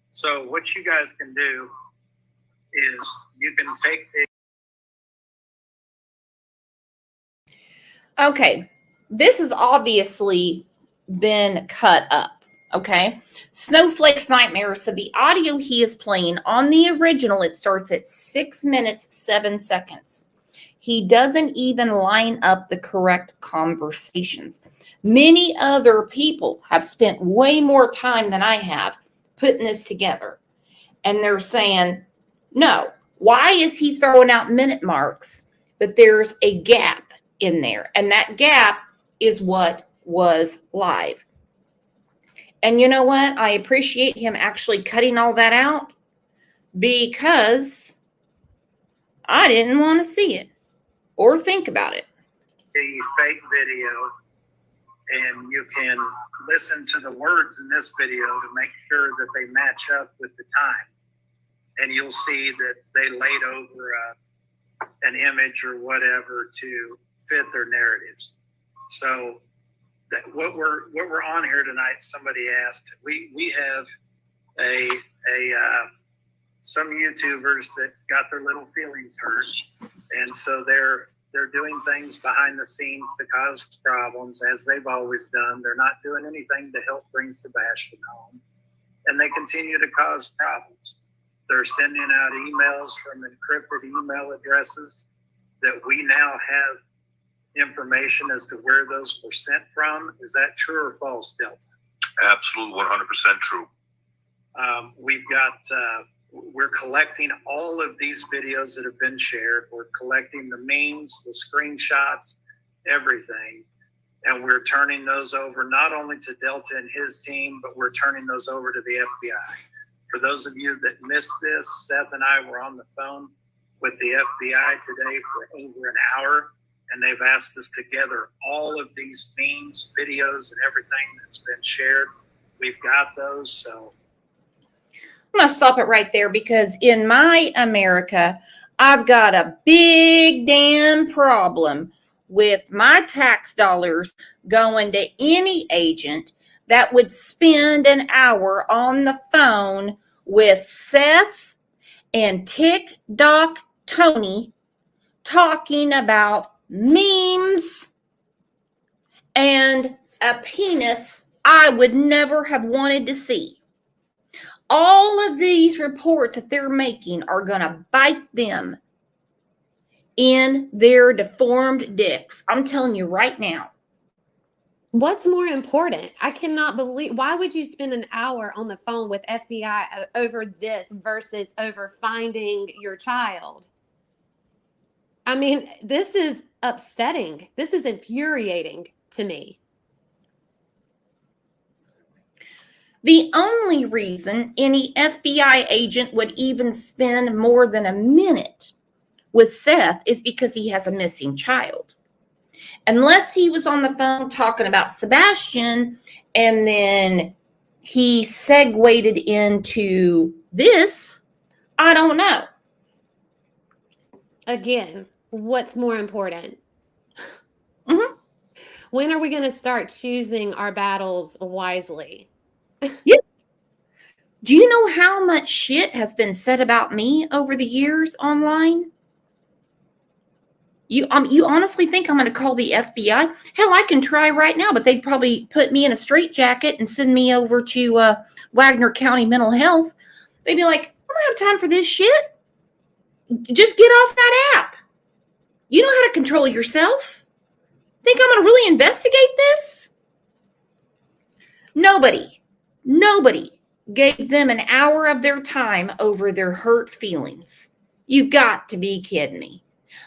So what you guys can do is you can take the. Okay, this has obviously been cut up. Okay, Snowflake's Nightmare. So the audio he is playing on the original, it starts at 6 minutes 7 seconds. He doesn't even line up the correct conversations. Many other people have spent way more time than I have putting this together. And they're saying, no, why is he throwing out minute marks? But there's a gap in there. And that gap is what was live. And you know what? I appreciate him actually cutting all that out because I didn't want to see it or think about it. The fake video, and you can listen to the words in this video to make sure that they match up with the time. And you'll see that they laid over an image or whatever to fit their narratives. So that what we're on here tonight, somebody asked, we have some YouTubers that got their little feelings hurt, and so they're doing things behind the scenes to cause problems, as they've always done. They're not doing anything to help bring Sebastian home, and they continue to cause problems. They're sending out emails from encrypted email addresses that we now have information as to where those were sent from. Is that true or false, Delta? Absolutely, 100% true. We're collecting all of these videos that have been shared. We're collecting the memes, the screenshots, everything. And we're turning those over not only to Delta and his team, but we're turning those over to the FBI. For those of you that missed this, Seth and I were on the phone with the FBI today for over an hour, and they've asked us to gather all of these memes, videos, and everything that's been shared. We've got those, so. I'm going to stop it right there because in my America, I've got a big damn problem with my tax dollars going to any agent that would spend an hour on the phone with Seth and TikTok Tony talking about memes and a penis I would never have wanted to see. All of these reports that they're making are going to bite them in their deformed dicks. I'm telling you right now. What's more important? I cannot believe, why would you spend an hour on the phone with FBI over this versus over finding your child? I mean, this is upsetting. This is infuriating to me. The only reason any FBI agent would even spend more than a minute with Seth is because he has a missing child. Unless he was on the phone talking about Sebastian and then he segued into this, I don't know. Again, what's more important? Mhm. When are we going to start choosing our battles wisely? Yeah. Do you know how much shit has been said about me over the years online? You honestly think I'm going to call the FBI? Hell, I can try right now, but they'd probably put me in a straitjacket and send me over to Wagner County Mental Health. They'd be like, I don't have time for this shit. Just get off that app. You know how to control yourself. Think I'm going to really investigate this? Nobody gave them an hour of their time over their hurt feelings. You've got to be kidding me.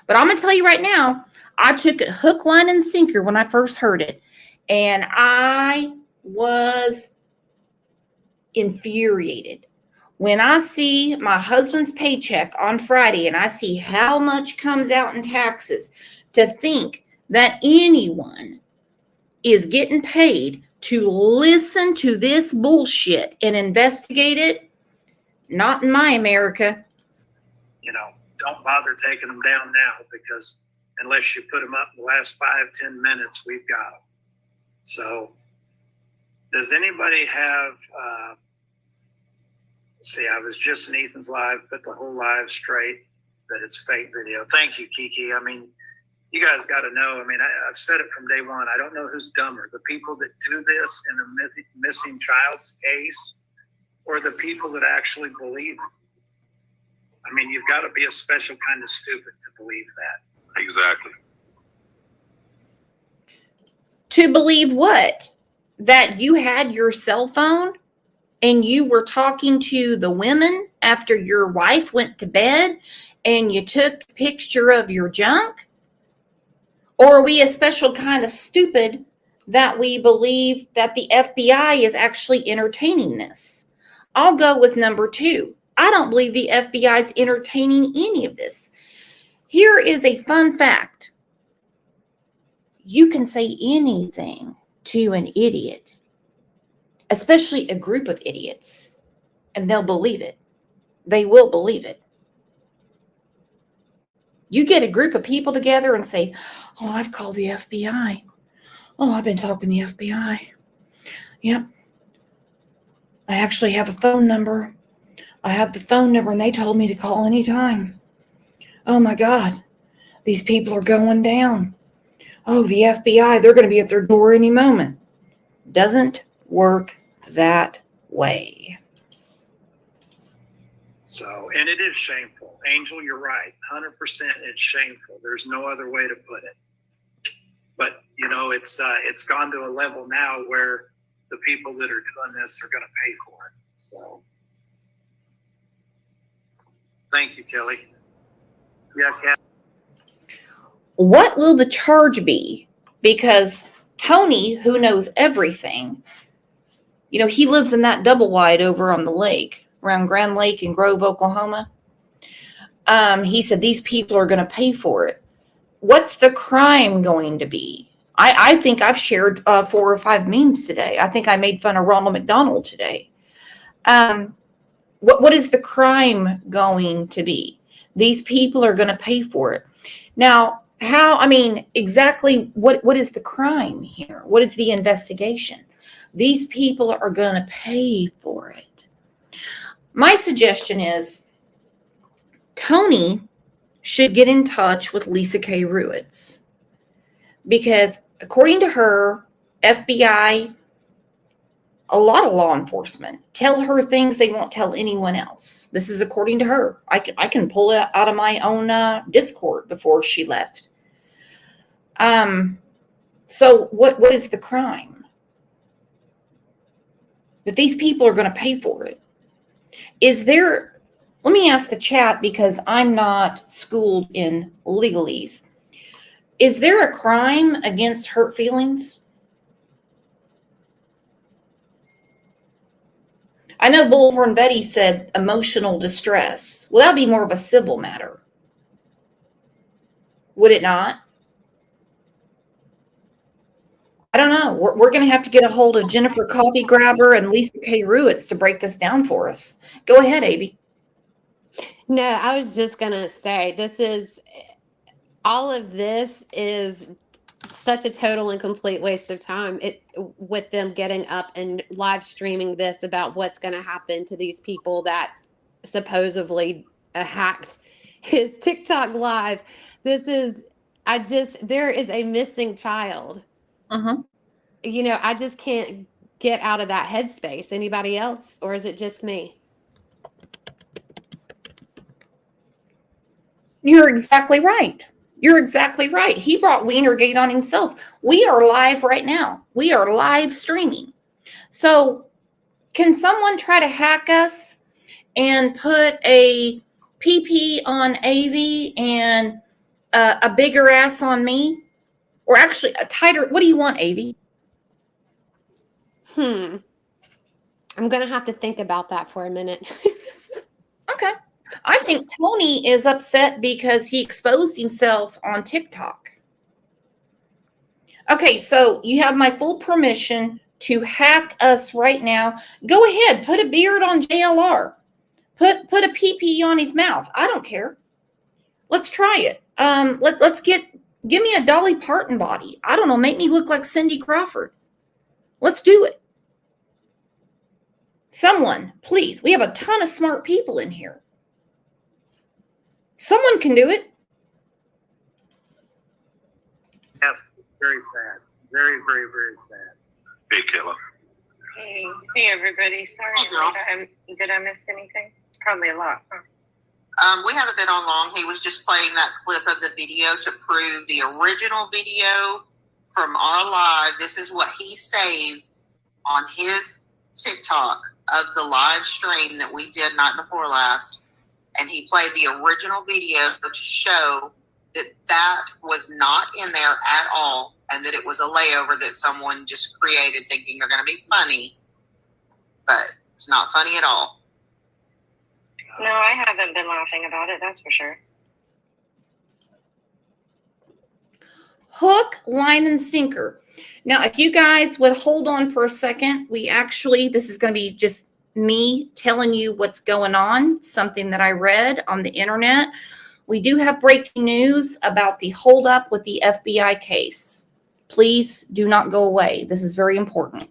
But I'm going to tell you right now, I took it hook, line, and sinker when I first heard it. And I was infuriated. When I see my husband's paycheck on Friday and I see how much comes out in taxes, to think that anyone is getting paid to listen to this bullshit and investigate it, not in my America. You know, don't bother taking them down now, because unless you put them up in the last 5-10 minutes, we've got them. So does anybody have, see, I was just in Ethan's live, put the whole live straight that it's fake video. Thank you, Kiki. I mean, you guys got to know. I mean, I've said it from day one. I don't know who's dumber, the people that do this in a missing child's case, or the people that actually believe it. I mean, you've got to be a special kind of stupid to believe that. Exactly. To believe what? That you had your cell phone and you were talking to the women after your wife went to bed and you took a picture of your junk? Or are we a special kind of stupid that we believe that the FBI is actually entertaining this? I'll go with number 2. I don't believe the FBI is entertaining any of this. Here is a fun fact. You can say anything to an idiot, especially a group of idiots, and they'll believe it. They will believe it. You get a group of people together and say, oh, I've called the FBI. Oh, I've been talking to the FBI. Yep. I actually have a phone number. I have the phone number and they told me to call anytime. Oh my God. These people are going down. Oh, the FBI, they're going to be at their door any moment. Doesn't work that way. So, and it is shameful. Angel, you're right. 100% it's shameful. There's no other way to put it. But, you know, it's gone to a level now where the people that are doing this are going to pay for it. So, thank you, Kelly. Yeah, Kat. What will the charge be? Because Tony, who knows everything, you know, he lives in that double wide over on the lake, around Grand Lake in Grove, Oklahoma. He said these people are going to pay for it. What's the crime going to be? I think I've shared 4 or 5 memes today. I think I made fun of Ronald McDonald today. What is the crime going to be? These people are going to pay for it. Now, how, I mean, exactly what is the crime here? What is the investigation? These people are going to pay for it. My suggestion is Tony should get in touch with Lisa K. Ruiz, because according to her, FBI, a lot of law enforcement tell her things they won't tell anyone else. This is according to her. I can pull it out of my own Discord before she left. So what is the crime? But these people are going to pay for it. Is there, let me ask the chat because I'm not schooled in legalese. Is there a crime against hurt feelings? I know Bullhorn Betty said emotional distress. Well, that'd be more of a civil matter. Would it not? I don't know. We're going to have to get a hold of Jennifer Coffee Grabber and Lisa K. Ruitz to break this down for us. Go ahead, Avi. No, I was just going to say all of this is such a total and complete waste of time with them getting up and live streaming this about what's going to happen to these people that supposedly hacked his TikTok live. There is a missing child. Uh-huh. I just can't get out of that headspace. Anybody else? Or is it just me? You're exactly right. You're exactly right. He brought Wienergate on himself. We are live right now. We are live streaming. So can someone try to hack us and put a PP on Avi and a bigger ass on me? Or actually a tighter, what do you want, Avi? I'm going to have to think about that for a minute. Okay. I think Tony is upset because he exposed himself on TikTok. Okay, so you have my full permission to hack us right now. Go ahead, put a beard on JLR. Put a PP on his mouth. I don't care. Let's try it. Give me a Dolly Parton body. I don't know, make me look like Cindy Crawford. Let's do it. Someone, please. We have a ton of smart people in here. Someone can do it. Yes, very sad. Very, very, very sad. Hey, Kayla. Hey, everybody. Sorry, Hey, girl. did I miss anything? Probably a lot. Huh? We haven't been on long. He was just playing that clip of the video to prove the original video from our live. This is what he saved on his TikTok of the live stream that we did night before last. And he played the original video to show that that was not in there at all and that it was a layover that someone just created thinking they're going to be funny. But it's not funny at all. No, I haven't been laughing about it, that's for sure. Hook, line, and sinker. Now, if you guys would hold on for a second, this is going to be just me telling you what's going on, something that I read on the internet. We do have breaking news about the holdup with the FBI case. Please do not go away. This is very important.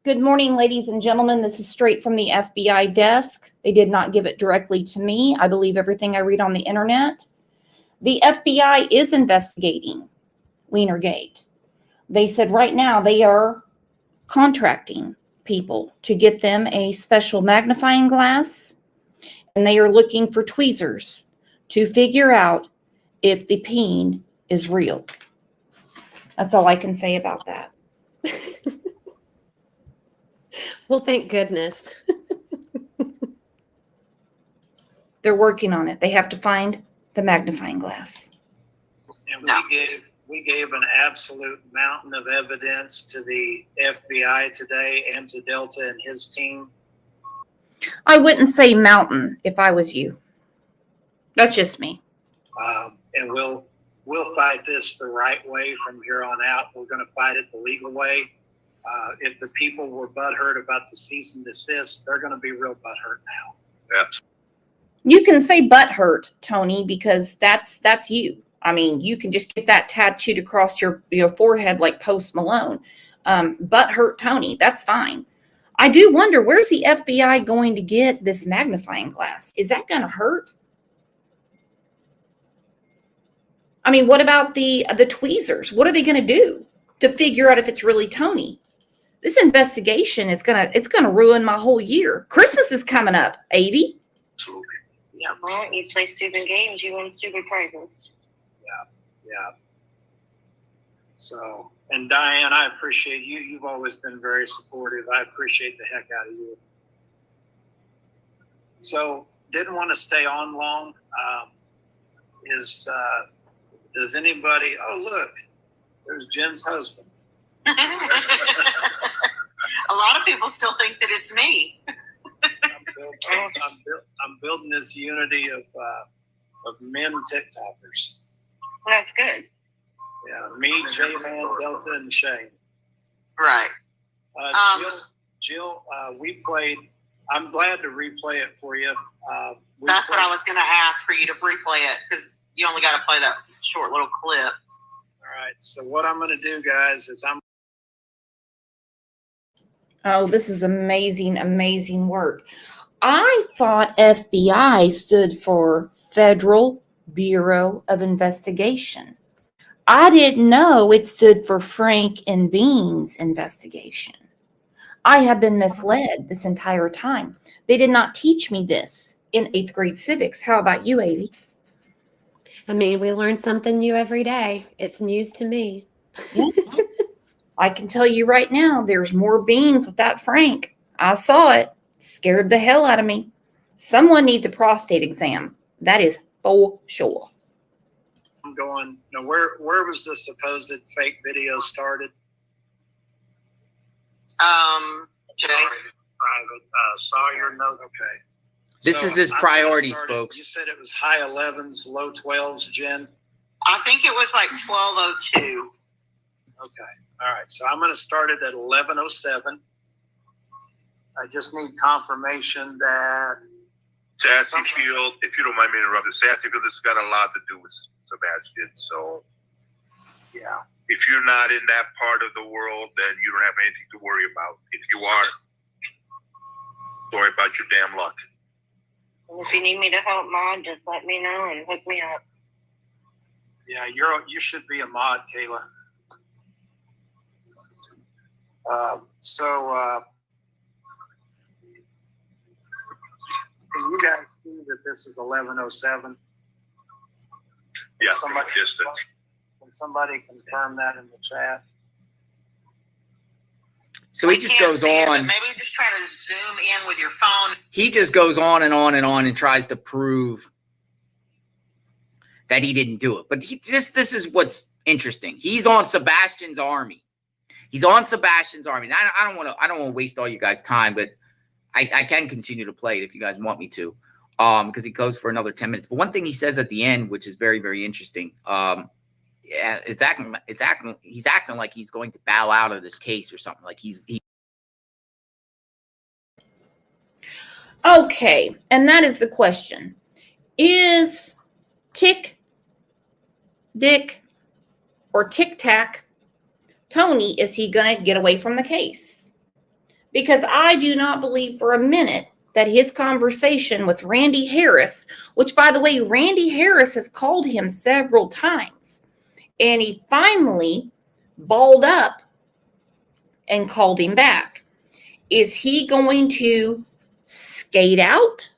Good morning, ladies and gentlemen. This is straight from the FBI desk. They did not give it directly to me. I believe everything I read on the internet. The FBI is investigating Wienergate. They said right now they are contracting people to get them a special magnifying glass, and they are looking for tweezers to figure out if the peen is real. That's all I can say about that. Well, thank goodness. They're working on it. They have to find the magnifying glass. And we gave an absolute mountain of evidence to the FBI today and to Delta and his team. I wouldn't say mountain if I was you. That's just me. And we'll fight this the right way from here on out. We're going to fight it the legal way. If the people were butthurt about the cease and desist, they're going to be real butthurt now. Yep. You can say butthurt, Tony, because that's you. I mean, you can just get that tattooed across your forehead like Post Malone. Butthurt Tony, that's fine. I do wonder, where's the FBI going to get this magnifying glass? Is that going to hurt? I mean, what about the tweezers? What are they going to do to figure out if it's really Tony? This investigation is gonna ruin my whole year. Christmas is coming up, Avi. Absolutely. Yeah, well, you play stupid games, you win stupid prizes. Yeah. Yeah. So, and Diane, I appreciate you. You've always been very supportive. I appreciate the heck out of you. So, didn't want to stay on long. Does anybody? Oh, look, there's Jen's husband. A lot of people still think that it's me. I'm building this unity of men TikTokers. That's good. Yeah, me, J-Man, Delta, and Shane. Right. Jill, we played. I'm glad to replay it for you. That's what I was going to ask, for you to replay it, because you only got to play that short little clip. All right. So what I'm going to do, guys, is Oh, this is amazing, amazing work. I thought FBI stood for Federal Bureau of Investigation. I didn't know it stood for Frank and Beans investigation. I have been misled this entire time. They did not teach me this in 8th grade civics. How about you, Avi? I mean, we learn something new every day. It's news to me. Yeah. I can tell you right now, there's more beans with that Frank. I saw it. Scared the hell out of me. Someone needs a prostate exam. That is for sure. I'm going. Now, where was the supposed fake video started? Jay. Private. Saw your note. Okay. This is his priorities, folks. You said it was high 11s, low 12s, Jen? I think it was like 12:02. Okay. All right. So I'm going to start it at 11:07. I just need confirmation that Sassy Field, if you don't mind me interrupting, Sassy Field, this has got a lot to do with Sebastian. So, yeah. If you're not in that part of the world, then you don't have anything to worry about. If you are, sorry about your damn luck. And if you need me to help Mom, just let me know and hook me up. Yeah, you should be a mod, Kayla. Can you guys see that this is 11:07? Yeah, somebody, distance. Can somebody confirm that in the chat? So he just goes on. Maybe just try to zoom in with your phone. He just goes on and on and on and tries to prove that he didn't do it. But this is what's interesting. He's on Sebastian's army. He's on Sebastian's army. And I don't want to waste all you guys' time, but I can continue to play it if you guys want me to, because he goes for another 10 minutes. But one thing he says at the end, which is very, very interesting, yeah, he's acting like he's going to bow out of this case or something. Like he. Okay, and that is the question. Is Tick, Dick, or Tic Tac Tony, is he going to get away from the case? Because I do not believe for a minute that his conversation with Randy Harris, which, by the way, Randy Harris has called him several times, and he finally balled up and called him back. Is he going to skate out,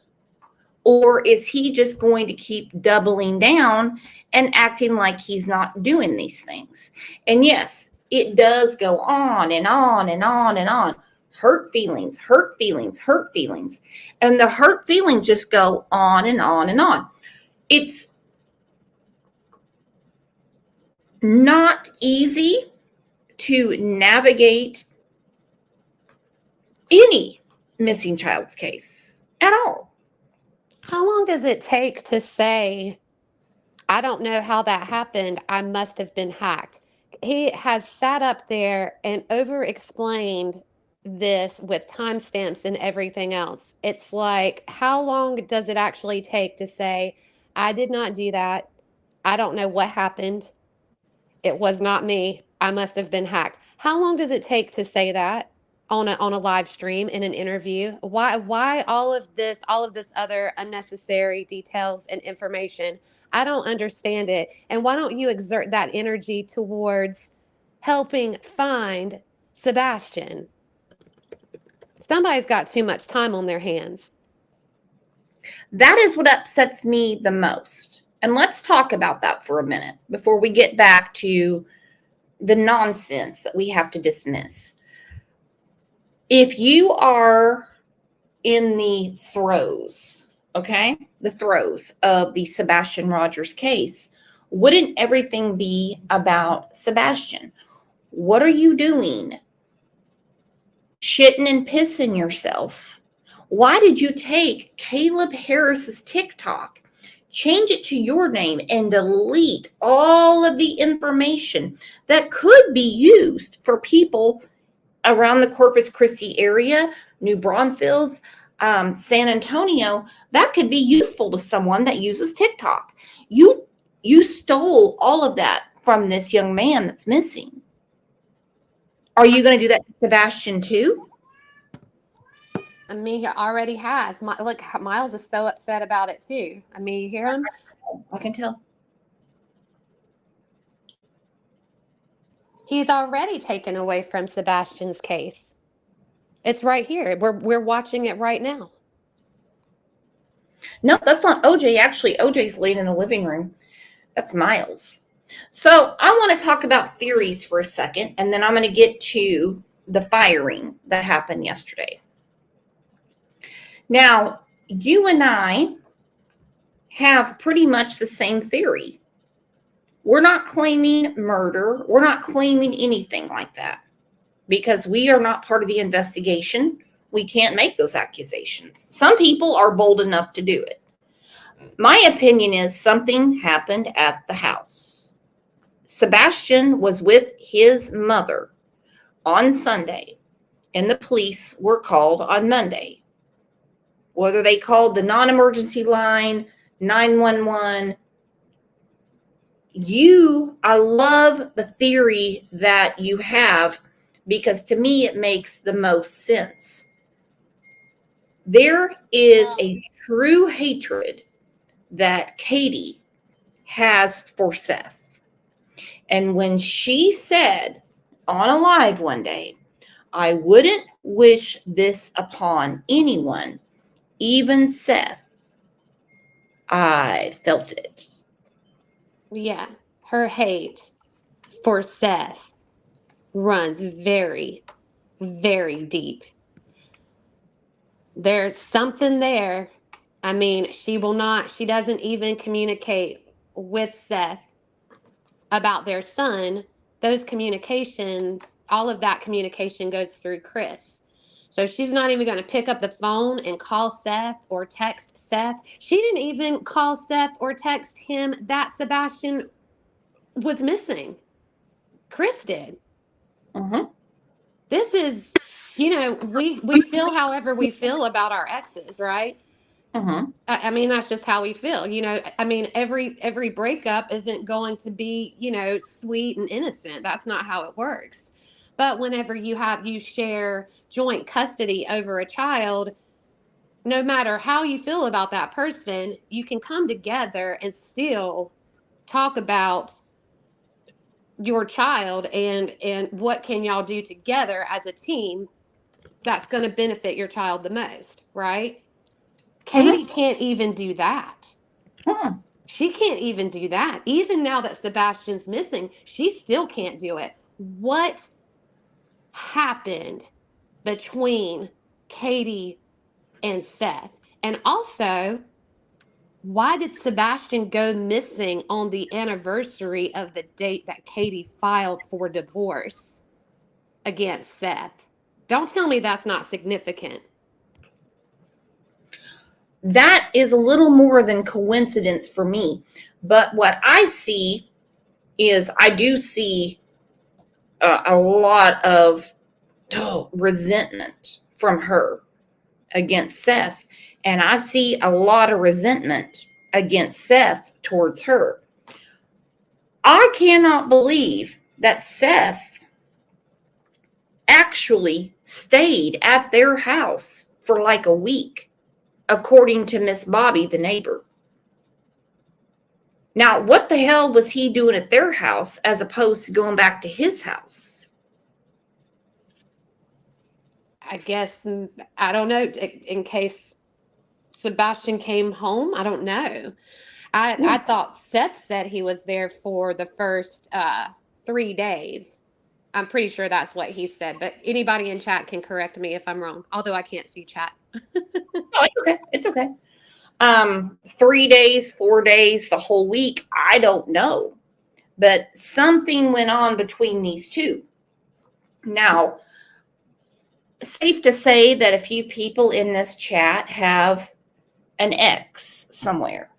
or is he just going to keep doubling down and acting like he's not doing these things? And yes, it does go on and on and on and on. Hurt feelings, hurt feelings, hurt feelings. And the hurt feelings just go on and on and on. It's not easy to navigate any missing child's case at all. How long does it take to say, I don't know how that happened, I must have been hacked? He has sat up there and over-explained this with timestamps and everything else. It's like, how long does it actually take to say, I did not do that, I don't know what happened, it was not me, I must have been hacked? How long does it take to say that on a live stream, in an interview? Why all of this other unnecessary details and information? I don't understand it. And why don't you exert that energy towards helping find Sebastian? Somebody's got too much time on their hands. That is what upsets me the most. And let's talk about that for a minute before we get back to the nonsense that we have to dismiss. If you are in the throes, okay, the throes of the Sebastian Rogers case, wouldn't everything be about Sebastian? What are you doing? Shitting and pissing yourself. Why did you take Caleb Harris's TikTok, change it to your name, and delete all of the information that could be used for people around the Corpus Christi area, New Braunfels, San Antonio? That could be useful to someone that uses TikTok. You stole all of that from this young man that's missing. Are you going to do that to Sebastian too? I mean, he already has. Look, Miles is so upset about it too. I mean, you hear him? I can tell. He's already taken away from Sebastian's case. It's right here. We're watching it right now. No, that's not OJ. Actually, OJ's laying in the living room. That's Miles. So I want to talk about theories for a second, and then I'm going to get to the firing that happened yesterday. Now, you and I have pretty much the same theory. We're not claiming murder. We're not claiming anything like that because we are not part of the investigation. We can't make those accusations. Some people are bold enough to do it. My opinion is something happened at the house. Sebastian was with his mother on Sunday, and the police were called on Monday. Whether they called the non-emergency line, 911, I love the theory that you have because to me it makes the most sense. There is a true hatred that Katie has for Seth. And when she said on a live one day, I wouldn't wish this upon anyone, even Seth, I felt it. Yeah, her hate for Seth runs very, very deep. There's something there. I mean, she doesn't even communicate with Seth about their son. All of that communication goes through Chris. So she's not even going to pick up the phone and call Seth or text Seth. She didn't even call Seth or text him that Sebastian was missing. Chris did. Mm-hmm. This is, we feel however we feel about our exes, right? Mm-hmm. I mean, that's just how we feel. I mean, every breakup isn't going to be, sweet and innocent. That's not how it works. But whenever you share joint custody over a child, no matter how you feel about that person, you can come together and still talk about your child and what can y'all do together as a team that's going to benefit your child the most, right? Katie can't even do that. She can't even do that. Even now that Sebastian's missing, she still can't do it. What happened between Katie and Seth? And also, why did Sebastian go missing on the anniversary of the date that Katie filed for divorce against Seth? Don't tell me that's not significant. That is a little more than coincidence for me. But what I see is I do see a lot of resentment from her against Seth. And I see a lot of resentment against Seth towards her. I cannot believe that Seth actually stayed at their house for like a week, according to Miss Bobby, the neighbor. Now, what the hell was he doing at their house as opposed to going back to his house? I guess, I don't know, in case Sebastian came home. I don't know. I thought Seth said he was there for the first 3 days. I'm pretty sure that's what he said, but anybody in chat can correct me if I'm wrong, although I can't see chat. Oh, it's okay. It's okay. 3 days, 4 days, the whole week, I don't know. But something went on between these two. Now, safe to say that a few people in this chat have an ex somewhere,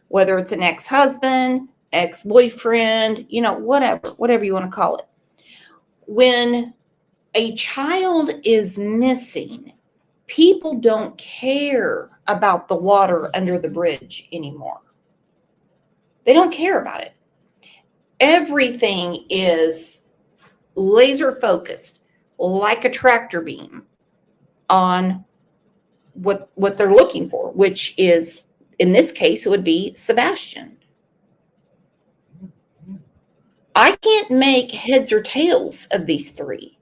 whether it's an ex-husband, ex-boyfriend, whatever you want to call it. When a child is missing, people don't care about the water under the bridge anymore. They don't care about it. Everything is laser focused, like a tractor beam, on what they're looking for, which is, in this case, it would be Sebastian. I can't make heads or tails of these three.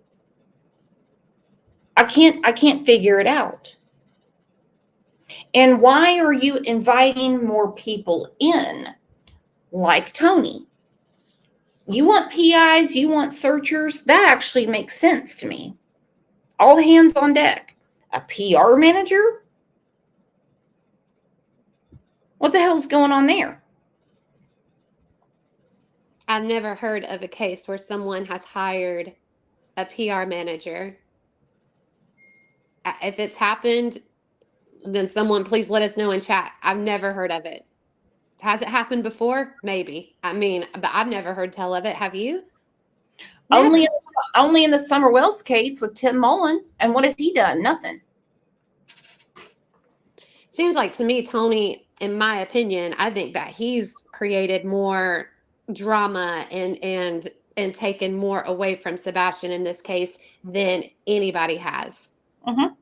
I can't figure it out. And why are you inviting more people in, like Tony? You want PIs, you want searchers? That actually makes sense to me. All hands on deck. A PR manager? What the hell's going on there? I've never heard of a case where someone has hired a PR manager. If it's happened, then someone please let us know in chat. I've never heard of it. Has it happened before? Maybe. I mean, but I've never heard tell of it. Have you? Never. Only in the Summer Wells case with Tim Mullen. And what has he done? Nothing. Seems like to me, Tony, in my opinion, I think that he's created more drama and taken more away from Sebastian in this case than anybody has. Mm-hmm.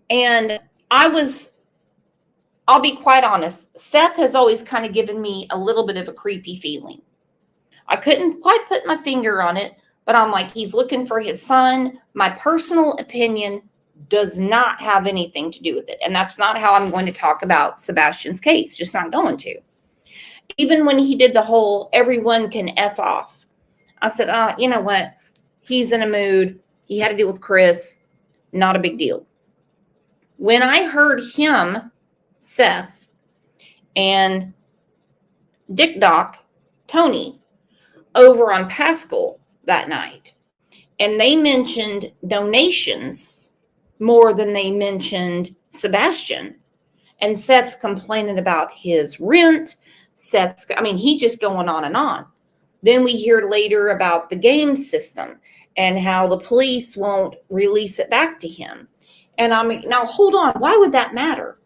And I'll be quite honest, Seth has always kind of given me a little bit of a creepy feeling. I couldn't quite put my finger on it, but I'm like, he's looking for his son. My personal opinion does not have anything to do with it. And that's not how I'm going to talk about Sebastian's case. Just not going to. Even when he did the whole everyone can F off, I said, you know what? He's in a mood. He had to deal with Chris. Not a big deal. When I heard him, Seth, and Dick Doc, Tony, over on Pascal that night, and they mentioned donations more than they mentioned Sebastian, and Seth's complaining about his rent. He's just going on and on. Then we hear later about the game system and how the police won't release it back to him. And now hold on, why would that matter?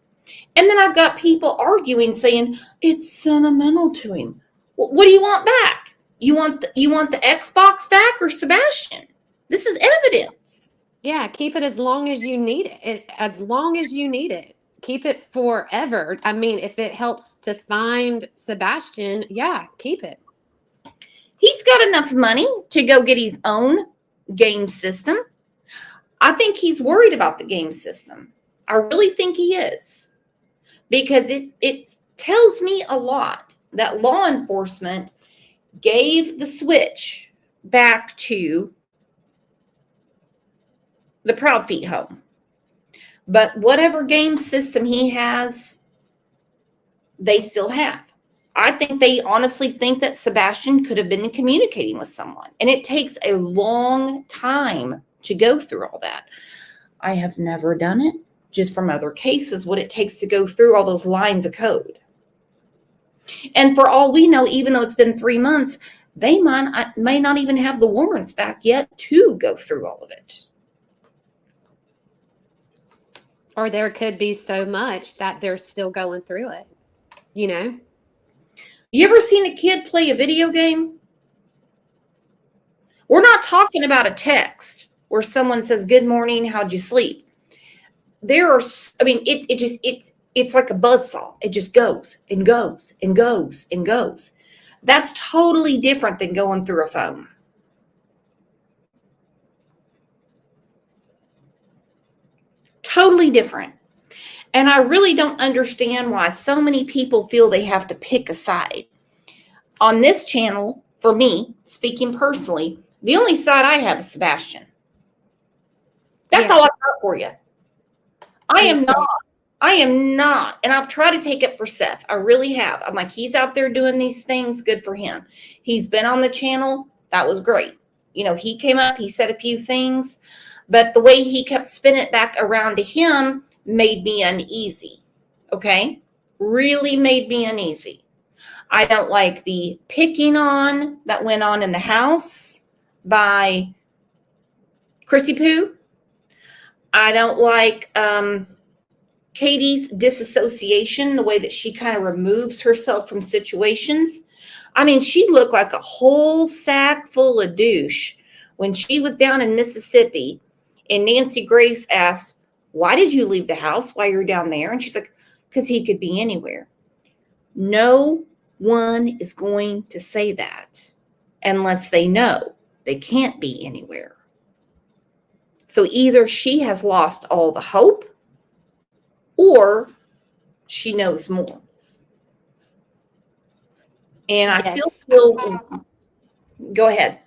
And then I've got people arguing, saying it's sentimental to him. What do you want back? You want the Xbox back or Sebastian? This is evidence. Yeah, keep it as long as you need it. As long as you need it. Keep it forever. I mean, if it helps to find Sebastian, yeah, keep it. He's got enough money to go get his own game system. I think he's worried about the game system. I really think he is. Because it tells me a lot that law enforcement gave the switch back to the Proud Feet home. But whatever game system he has, they still have. I think they honestly think that Sebastian could have been communicating with someone. And it takes a long time to go through all that. I have never done it, just from other cases, what it takes to go through all those lines of code. And for all we know, even though it's been 3 months, they may not even have the warrants back yet to go through all of it. Or there could be so much that they're still going through it, you know? You ever seen a kid play a video game? We're not talking about a text where someone says, "Good morning, how'd you sleep?" It's like a buzzsaw. It just goes and goes and goes and goes. That's totally different than going through a phone. Totally different. And I really don't understand why so many people feel they have to pick a side. On this channel, for me, speaking personally, the only side I have is Sebastian. That's Yeah. all I got for you. I Me am too. not. I am not. And I've tried to take it for Seth. I really have. I'm like, he's out there doing these things. Good for him. He's been on the channel. That was great. You know, he came up, he said a few things, but the way he kept spinning it back around to him made me uneasy. Okay? Really made me uneasy. I don't like the picking on that went on in the house by Chrissy Poo. I don't like Katie's disassociation, the way that she kind of removes herself from situations. I mean, she looked like a whole sack full of douche when she was down in Mississippi and Nancy Grace asked, "Why did you leave the house while you're down there?" And she's like, "Because he could be anywhere." No one is going to say that unless they know they can't be anywhere. So either she has lost all the hope or she knows more. And I still Yes. feel, go ahead.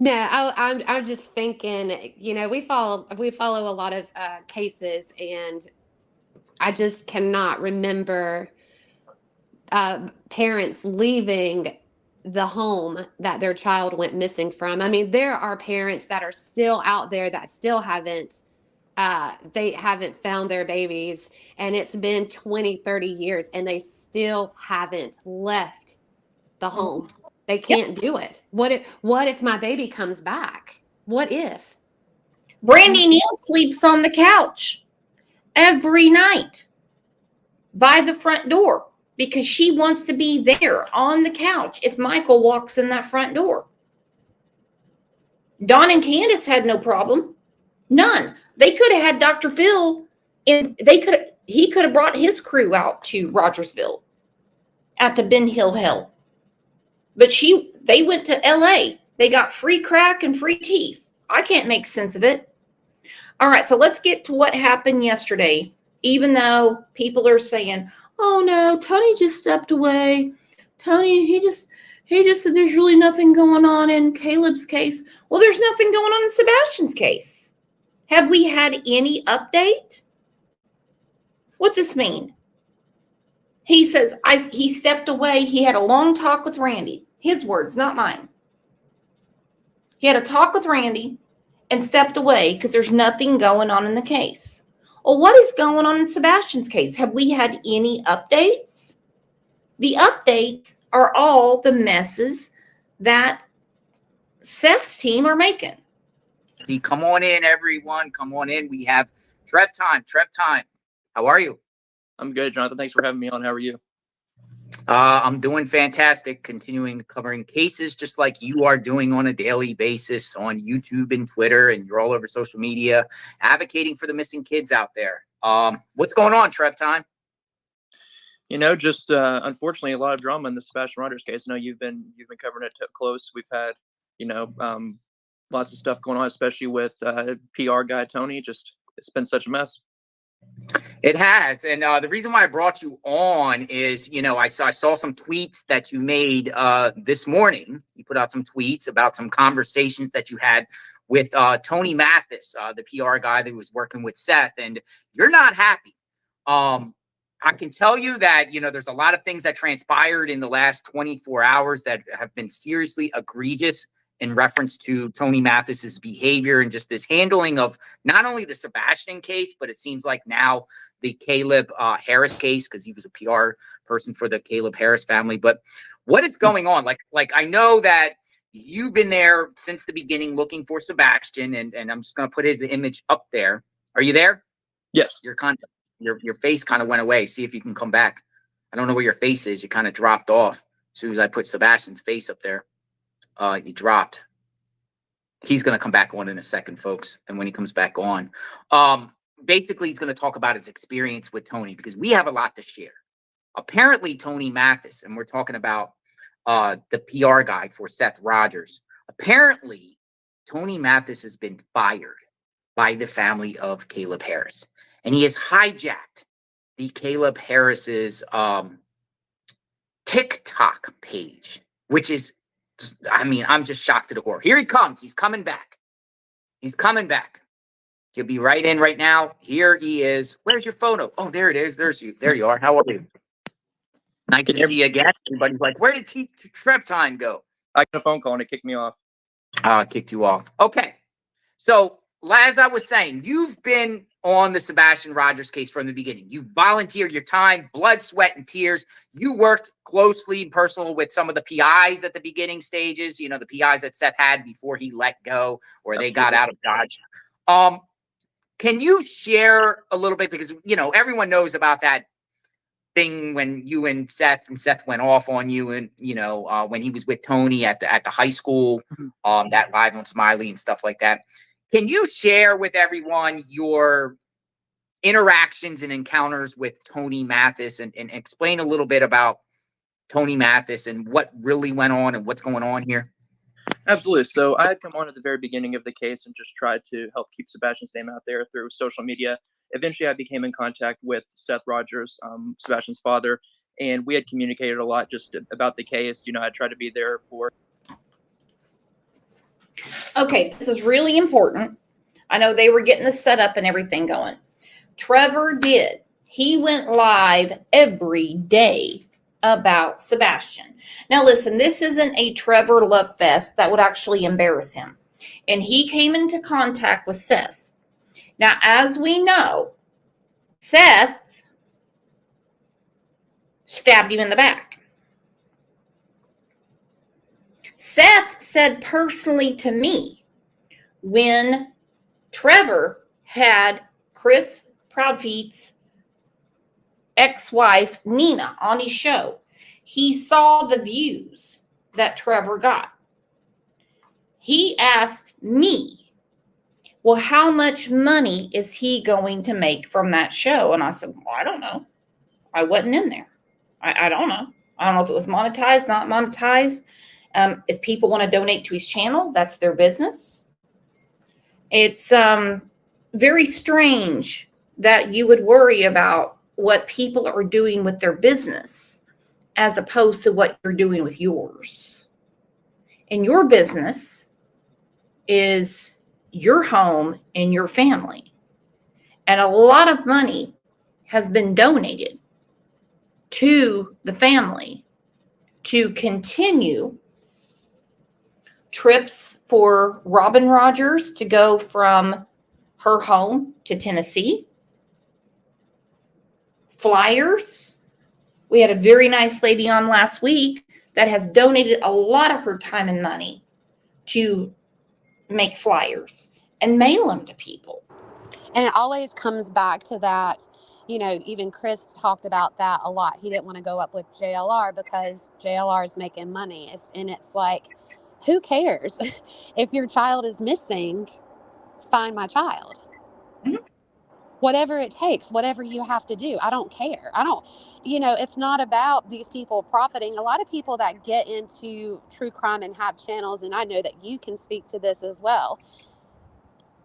No, I'm just thinking, you know, we follow a lot of cases, and I just cannot remember parents leaving the home that their child went missing from. I mean, there are parents that are still out there that still haven't they haven't found their babies, and it's been 20-30 years and they still haven't left the home. They can't do it. What if my baby comes back? What if? Brandy Neal sleeps on the couch every night by the front door because she wants to be there on the couch if Michael walks in that front door. Dawn and Candace had no problem. None. They could have had Dr. Phil and he could have brought his crew out to Rogersville at the Ben Hill Hell. But they went to LA. They got free crack and free teeth. I can't make sense of it. All right, so let's get to what happened yesterday. Even though people are saying, "Oh no, Tony just stepped away. Tony, he just said there's really nothing going on in Caleb's case." Well, there's nothing going on in Sebastian's case. Have we had any update? What's this mean? He says he stepped away. He had a long talk with Randy. His words, not mine. He had a talk with Randy and stepped away because there's nothing going on in the case. Well, what is going on in Sebastian's case? Have we had any updates? The updates are all the messes that Seth's team are making. See, come on in, everyone. Come on in. We have Trev time. Trev time. How are you? I'm good, Jonathan. Thanks for having me on. How are you? I'm doing fantastic, continuing covering cases just like you are doing on a daily basis on YouTube and Twitter, and you're all over social media advocating for the missing kids out there. What's going on, Trev time? You know, just unfortunately a lot of drama in the Sebastian Rogers case. I know you've been covering it close. We've had, lots of stuff going on, especially with PR guy Tony. Just it's been such a mess. It has, and the reason why I brought you on is, I saw some tweets that you made this morning. You put out some tweets about some conversations that you had with Tony Mathis, the PR guy that was working with Seth, and you're not happy. I can tell you that, there's a lot of things that transpired in the last 24 hours that have been seriously egregious in reference to Tony Mathis's behavior and just his handling of not only the Sebastian case, but it seems like now the Caleb Harris case, because he was a PR person for the Caleb Harris family. But what is going on? Like I know that you've been there since the beginning looking for Sebastian, and I'm just going to put his image up there. Are you there? Yes. Your face kind of went away. See if you can come back. I don't know where your face is. You kind of dropped off as soon as I put Sebastian's face up there. You dropped. He's going to come back on in a second, folks. And when he comes back on, basically he's going to talk about his experience with Tony, because we have a lot to share. Apparently Tony Mathis, and we're talking about the PR guy for Seth Rogers. Apparently Tony Mathis has been fired by the family of Caleb Harris. and he has hijacked the Caleb Harris's TikTok page, which is, I mean, I'm just shocked to the core. Here he comes. He's coming back. He's coming back. He'll be right in right now. Here he is. Where's your photo? Oh, there it is. There's you. There you are. How are you? Nice to see you again. Everybody's like, where did Trev time go? I got a phone call and it kicked me off. Kicked you off. Okay. So, as I was saying, you've been on the Sebastian Rogers case from the beginning. You volunteered your time, blood, sweat, and tears. You worked closely and personal with some of the PIs at the beginning stages, you know, the PIs that Seth had before he let go or they got out of Dodge. Can you share a little bit? Because, you know, everyone knows about that thing when you and Seth went off on you, and, you know, when he was with Tony at the high school, that live on Smiley and stuff like that. Can you share with everyone your interactions and encounters with Tony Mathis and explain a little bit about Tony Mathis and what really went on and what's going on here? Absolutely. So I had come on at the very beginning of the case and just tried to help keep Sebastian's name out there through social media. Eventually, I became in contact with Seth Rogers, Sebastian's father, and we had communicated a lot just about the case. You know, I tried to be there for. Okay, this is really important. I know they were getting the setup and everything going. Trevor did. He went live every day about Sebastian. Now listen, this isn't a Trevor love fest that would actually embarrass him. And he came into contact with Seth. Now, as we know, Seth stabbed him in the back. Seth said personally to me, when Trevor had Chris Proudfeet's ex-wife, Nina, on his show, he saw the views that Trevor got. He asked me, well, how much money is he going to make from that show? And I said, well, I don't know. I wasn't in there. I don't know. I don't know if it was monetized, not monetized. If people want to donate to his channel, that's their business. It's very strange that you would worry about what people are doing with their business as opposed to what you're doing with yours. And your business is your home and your family. And a lot of money has been donated to the family to continue trips for Robin Rogers to go from her home to Tennessee. Flyers. We had a very nice lady on last week that has donated a lot of her time and money to make flyers and mail them to people. And it always comes back to that, you know, even Chris talked about that a lot. He didn't want to go up with JLR because JLR is making money. It's like, who cares? If your child is missing, find my child. Mm-hmm. Whatever it takes, whatever you have to do. I don't care. You know, it's not about these people profiting. A lot of people that get into true crime and have channels, and I know that you can speak to this as well,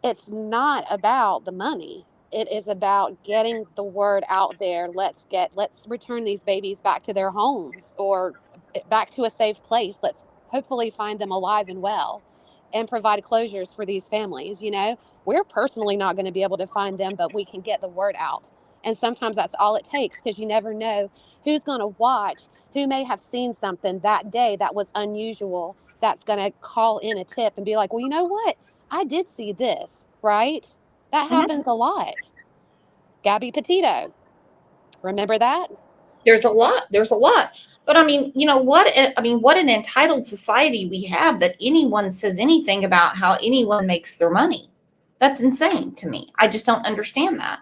it's not about the money. It is about getting the word out there. Let's return these babies back to their homes or back to a safe place. Let's hopefully find them alive and well and provide closures for these families. You know, we're personally not going to be able to find them, but we can get the word out. And sometimes that's all it takes, because you never know who's going to watch, who may have seen something that day that was unusual, that's going to call in a tip and be like, well, you know what? I did see this, right? That happens a lot. Gabby Petito. Remember that? There's a lot. But I mean, you know what? I mean, what an entitled society we have that anyone says anything about how anyone makes their money. That's insane to me. I just don't understand that.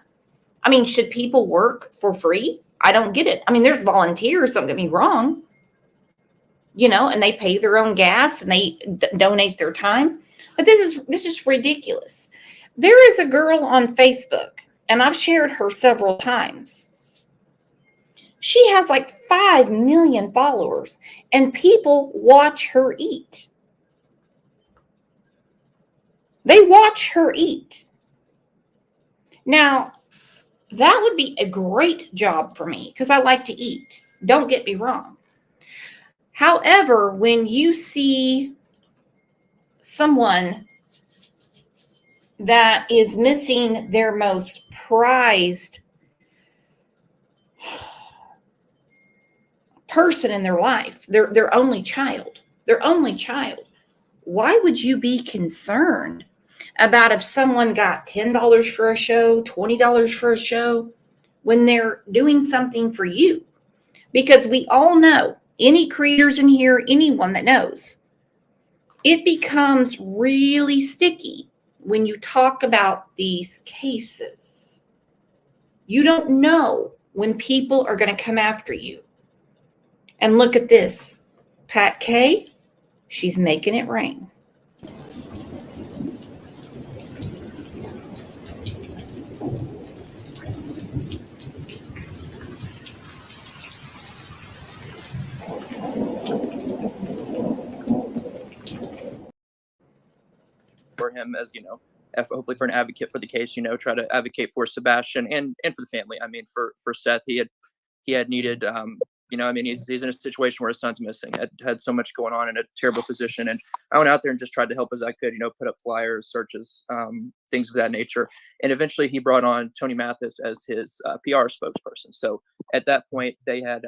I mean, should people work for free? I don't get it. I mean, there's volunteers, don't get me wrong, you know, and they pay their own gas and they donate their time. But this is ridiculous. There is a girl on Facebook, and I've shared her several times. She has like 5 million followers, and people watch her eat. They watch her eat. Now, That would be a great job for me because I like to eat. Don't get me wrong. However, when you see someone that is missing their most prized person in their life, their only child, why would you be concerned about if someone got $10 for a show, $20 for a show, when they're doing something for you? Because we all know, any creators in here, anyone that knows, it becomes really sticky when you talk about these cases. You don't know when people are going to come after you. And look at this. Pat K, she's making it rain. For him as, hopefully for an advocate for the case, try to advocate for Sebastian and for the family. I mean, for Seth, he had needed, he's in a situation where his son's missing, had so much going on in a terrible position. And I went out there and just tried to help as I could, put up flyers, searches, things of that nature. And eventually he brought on Tony Mathis as his PR spokesperson. So at that point he had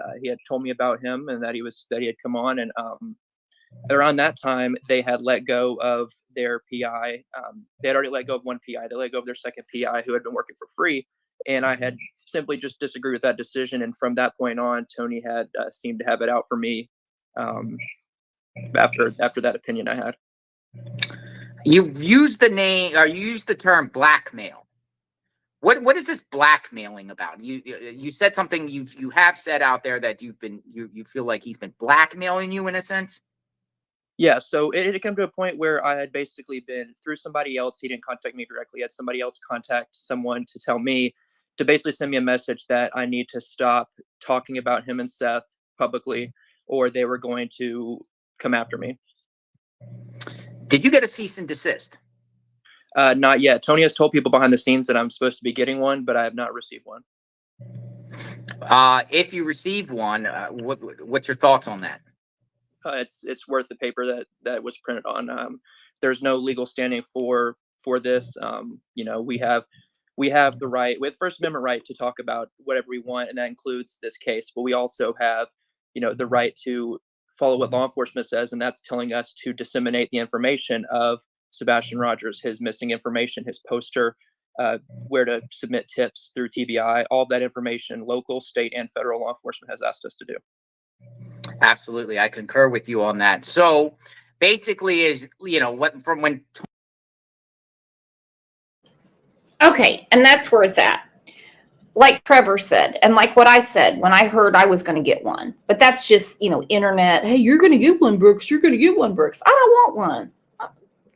told me about him and that he had come on, and around that time, they had let go of their PI. They had already let go of one PI. They let go of their second PI who had been working for free. And I had simply just disagreed with that decision. And from that point on, Tony had seemed to have it out for me after that opinion I had. You used the term blackmail. What is this blackmailing about? You said something you have said out there that you feel like he's been blackmailing you in a sense. Yeah, so it had come to a point where I had basically been through somebody else. He didn't contact me directly. I had somebody else contact someone to tell me, to basically send me a message that I need to stop talking about him and Seth publicly, or they were going to come after me. Did you get a cease and desist? Not yet. Tony has told people behind the scenes that I'm supposed to be getting one, but I have not received one. If you receive one, what's your thoughts on that? It's worth the paper that was printed on. There's no legal standing for this. We have the right, with First Amendment right, to talk about whatever we want, and that includes this case. But we also have, the right to follow what law enforcement says, and that's telling us to disseminate the information of Sebastian Rogers, his missing information, his poster, where to submit tips through TBI. All of that information, local, state, and federal law enforcement has asked us to do. Absolutely, I concur with you on that. So basically, Okay, and that's where it's at. Like Trevor said, and like what I said when I heard I was going to get one. But that's just, internet. Hey, you're going to get one, Brooks. You're going to get one, Brooks. I don't want one.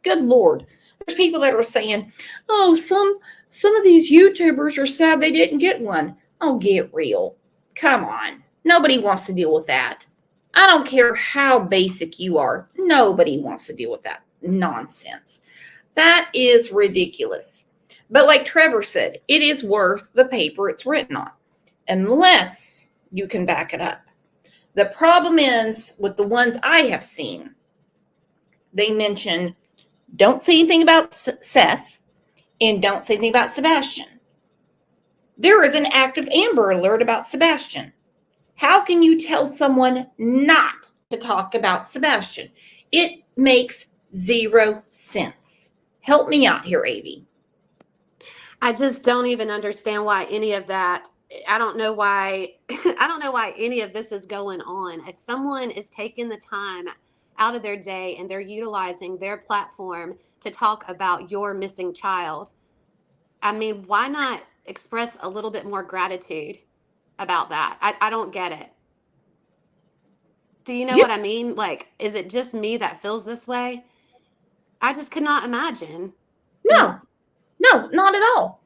Good Lord. There's people that are saying, oh, some of these YouTubers are sad they didn't get one. Oh, get real. Come on. Nobody wants to deal with that. I don't care how basic you are. Nobody wants to deal with that nonsense. That is ridiculous. But like Trevor said, it is worth the paper it's written on, unless you can back it up. The problem is with the ones I have seen, they mention, don't say anything about Seth and don't say anything about Sebastian. There is an active Amber Alert about Sebastian. How can you tell someone not to talk about Sebastian? It makes zero sense. Help me out here, Avi. I just don't even understand why any of that. I don't know why any of this is going on. If someone is taking the time out of their day and they're utilizing their platform to talk about your missing child, I mean, why not express a little bit more gratitude about that? I don't get it. Do you know what I mean? Like, is it just me that feels this way? I just could not imagine. No, not at all.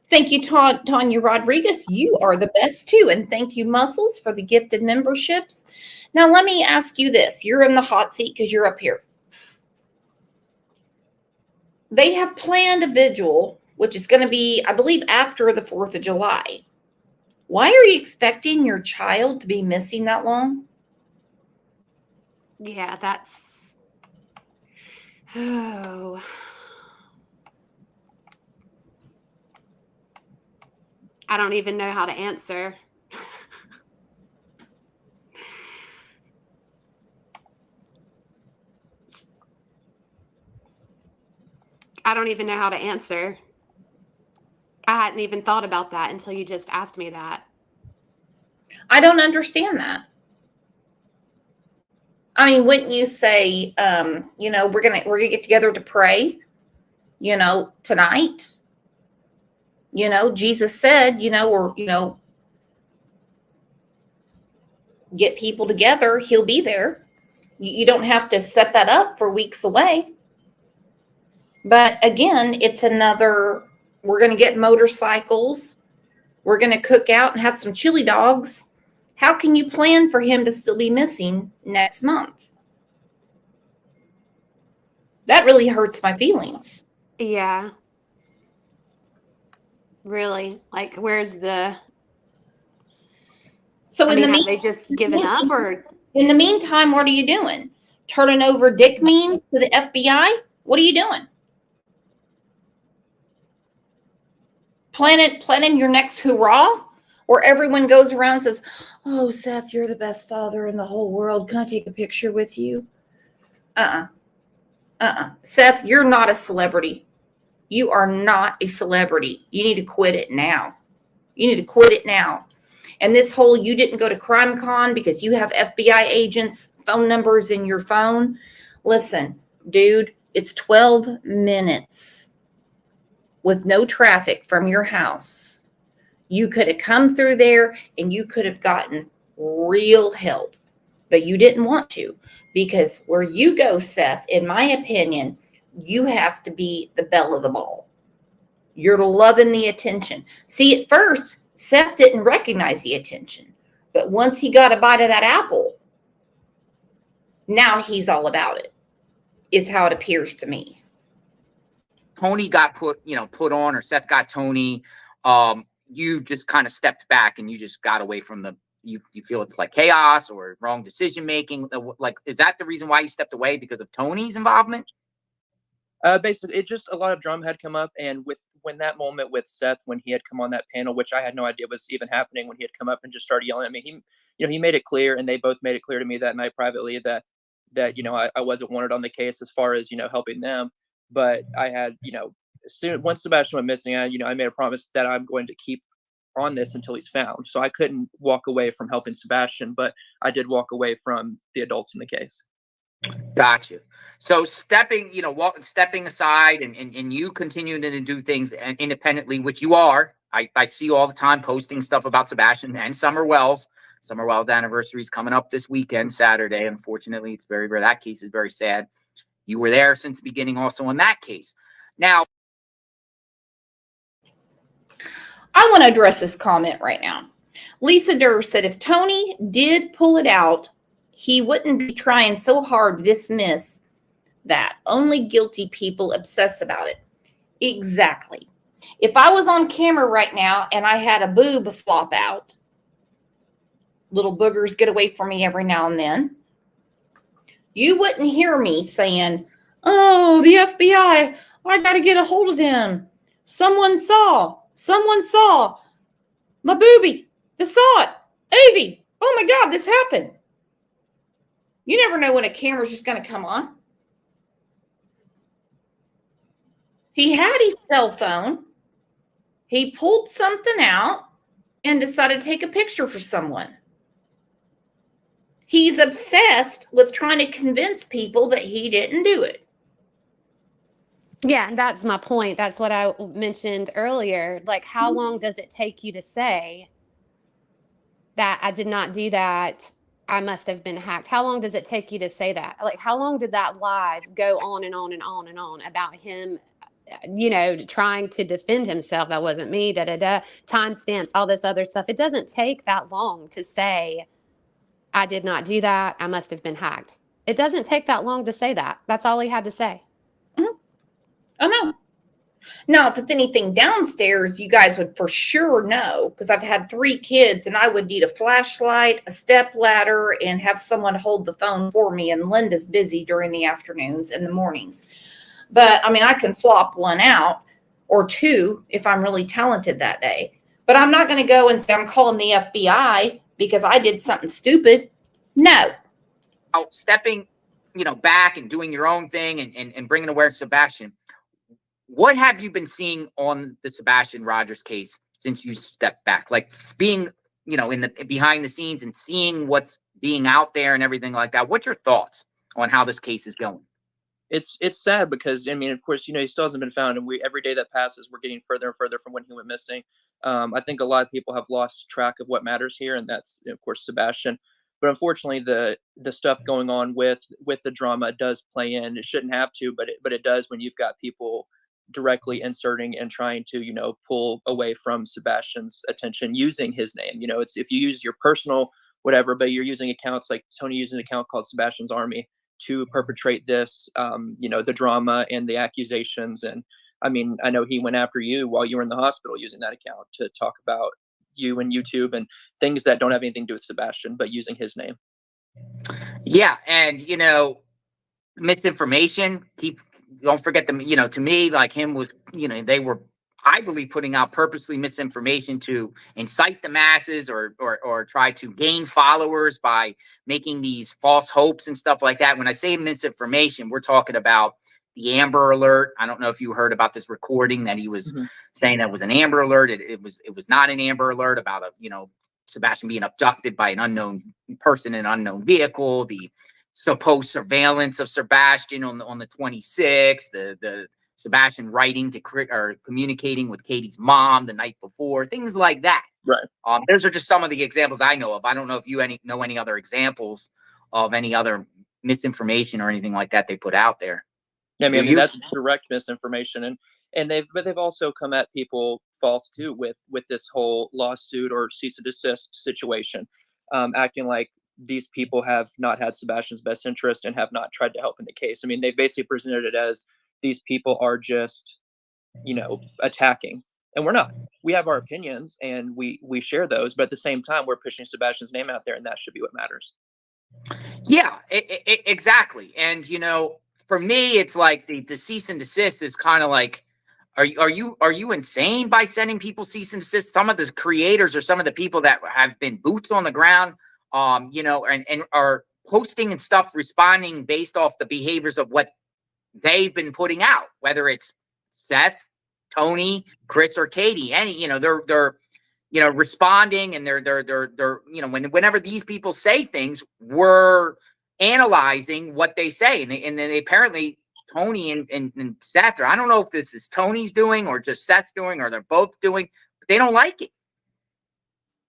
Thank you, Tanya Rodriguez. You are the best too. And thank you, Muscles, for the gifted memberships. Now, let me ask you this. You're in the hot seat because you're up here. They have planned a vigil which is going to be, I believe, after the 4th of July. Why are you expecting your child to be missing that long? Yeah, that's. Oh. I don't even know how to answer. I don't even know how to answer. I hadn't even thought about that until you just asked me that. I don't understand that. I mean, wouldn't you say, you know, we're gonna get together to pray, you know, tonight? You know, Jesus said, you know, or you know, get people together. He'll be there. You don't have to set that up for weeks away. But again, it's another. We're gonna get motorcycles. We're gonna cook out and have some chili dogs. How can you plan for him to still be missing next month? That really hurts my feelings. Yeah. Really? Like, where's the. So I in mean, the have they just given up or. in the meantime, what are you doing? Turning over dick memes to the FBI? What are you doing? Planning your next hurrah? Or everyone goes around and says, "Oh, Seth, you're the best father in the whole world. Can I take a picture with you?" Seth, you're not a celebrity. You are not a celebrity. You need to quit it now. You need to quit it now. And this whole you didn't go to CrimeCon because you have FBI agents' phone numbers in your phone. Listen, dude, it's 12 minutes with no traffic from your house. You could have come through there and you could have gotten real help, but you didn't want to because where you go, Seth, in my opinion, you have to be the belle of the ball. You're loving the attention. See, at first, Seth didn't recognize the attention, but once he got a bite of that apple, now he's all about it, is how it appears to me. Tony got put on, or Seth got Tony. You just kind of stepped back and you just got away from the. You feel it's like chaos or wrong decision making. Like, is that the reason why you stepped away, because of Tony's involvement? Basically, it just a lot of drama had come up, and when that moment with Seth, when he had come on that panel, which I had no idea was even happening, when he had come up and just started yelling at me, he made it clear, and they both made it clear to me that night privately that I wasn't wanted on the case as far as helping them, but I had once Sebastian went missing, I made a promise that I'm going to keep on this until he's found. So I couldn't walk away from helping Sebastian, but I did walk away from the adults in the case. Gotcha. So stepping aside and you continuing to do things independently, which you are. I see you all the time posting stuff about Sebastian and Summer Wells. Summer Wells anniversary is coming up this weekend, Saturday. Unfortunately, it's very, very, that case is very sad. You were there since the beginning also on that case. Now, I want to address this comment right now. Lisa Durr said if Tony did pull it out, he wouldn't be trying so hard to dismiss that. Only guilty people obsess about it. Exactly. If I was on camera right now and I had a boob flop out, little boogers get away from me every now and then, you wouldn't hear me saying, "Oh, the FBI, I got to get a hold of them. Someone saw my boobie. They saw it. Avie, oh my God, this happened." You never know when a camera's just going to come on. He had his cell phone. He pulled something out and decided to take a picture for someone. He's obsessed with trying to convince people that he didn't do it. Yeah, that's my point. That's what I mentioned earlier. Like, how long does it take you to say that I did not do that? I must have been hacked. How long does it take you to say that? Like, how long did that live go on and on and on and on about him, trying to defend himself? That wasn't me, timestamps, all this other stuff. It doesn't take that long to say, I did not do that. I must have been hacked. It doesn't take that long to say that. That's all he had to say. I know. Now, if it's anything downstairs, you guys would for sure know, because I've had 3 kids and I would need a flashlight, a step ladder, and have someone hold the phone for me. And Linda's busy during the afternoons and the mornings. But I mean, I can flop one out or 2 if I'm really talented that day. But I'm not going to go and say I'm calling the FBI because I did something stupid. No. Stepping, back and doing your own thing and bringing awareness to Sebastian. What have you been seeing on the Sebastian Rogers case since you stepped back? Like being, in the behind the scenes and seeing what's being out there and everything like that. What's your thoughts on how this case is going? It's sad because, I mean, of course, he still hasn't been found, and every day that passes, we're getting further and further from when he went missing. I think a lot of people have lost track of what matters here, and that's, of course, Sebastian. But unfortunately, the stuff going on with the drama does play in. It shouldn't have to, but it does when you've got people directly inserting and trying to pull away from Sebastian's attention using his name. It's if you use your personal whatever, but you're using accounts like Tony using an account called Sebastian's Army to perpetrate this, the drama and the accusations. And I mean, I know he went after you while you were in the hospital using that account to talk about you and YouTube and things that don't have anything to do with Sebastian, but using his name. Yeah. And, misinformation, don't forget them, to me, like him was, they were, I believe, putting out purposely misinformation to incite the masses or try to gain followers by making these false hopes and stuff like that. When I say misinformation, we're talking about the Amber Alert. I don't know if you heard about this recording that he was saying that was an Amber Alert. It was not an Amber Alert about Sebastian being abducted by an unknown person in an unknown vehicle. The supposed surveillance of Sebastian on the 26th. The Sebastian writing to or communicating with Katie's mom the night before, things like that. Right. Those are just some of the examples I know of. I don't know if you know any other examples of any other misinformation or anything like that they put out there. Yeah, I mean that's direct misinformation, and they've also come at people false too with this whole lawsuit or cease and desist situation, acting like these people have not had Sebastian's best interest and have not tried to help in the case. I mean, they basically presented it as these people are just, attacking, and we're not. We have our opinions and we share those, but at the same time, we're pushing Sebastian's name out there, and that should be what matters. Yeah, exactly. And for me, it's like the cease and desist is kind of like, are you insane by sending people cease and desist? Some of the creators or some of the people that have been boots on the ground, and are posting and stuff, responding based off the behaviors of what they've been putting out, whether it's Seth, Tony, Chris, or Katie. Any, they're responding, and they're whenever these people say things, we're analyzing what they say, and then they apparently Tony and Seth, or I don't know if this is Tony's doing or just Seth's doing, or they're both doing, but they don't like it.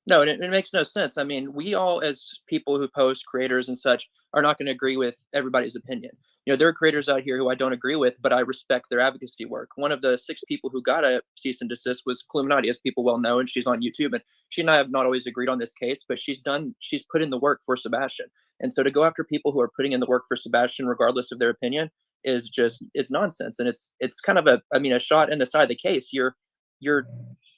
No, it makes no sense. I mean, we all, as people who post, creators and such, are not going to agree with everybody's opinion. There are creators out here who I don't agree with, but I respect their advocacy work. One of the 6 people who got a cease and desist was Cluminati, as people well know, and she's on YouTube. And she and I have not always agreed on this case, but she's put in the work for Sebastian. And so to go after people who are putting in the work for Sebastian, regardless of their opinion, is nonsense. And it's kind of a shot in the side of the case. You're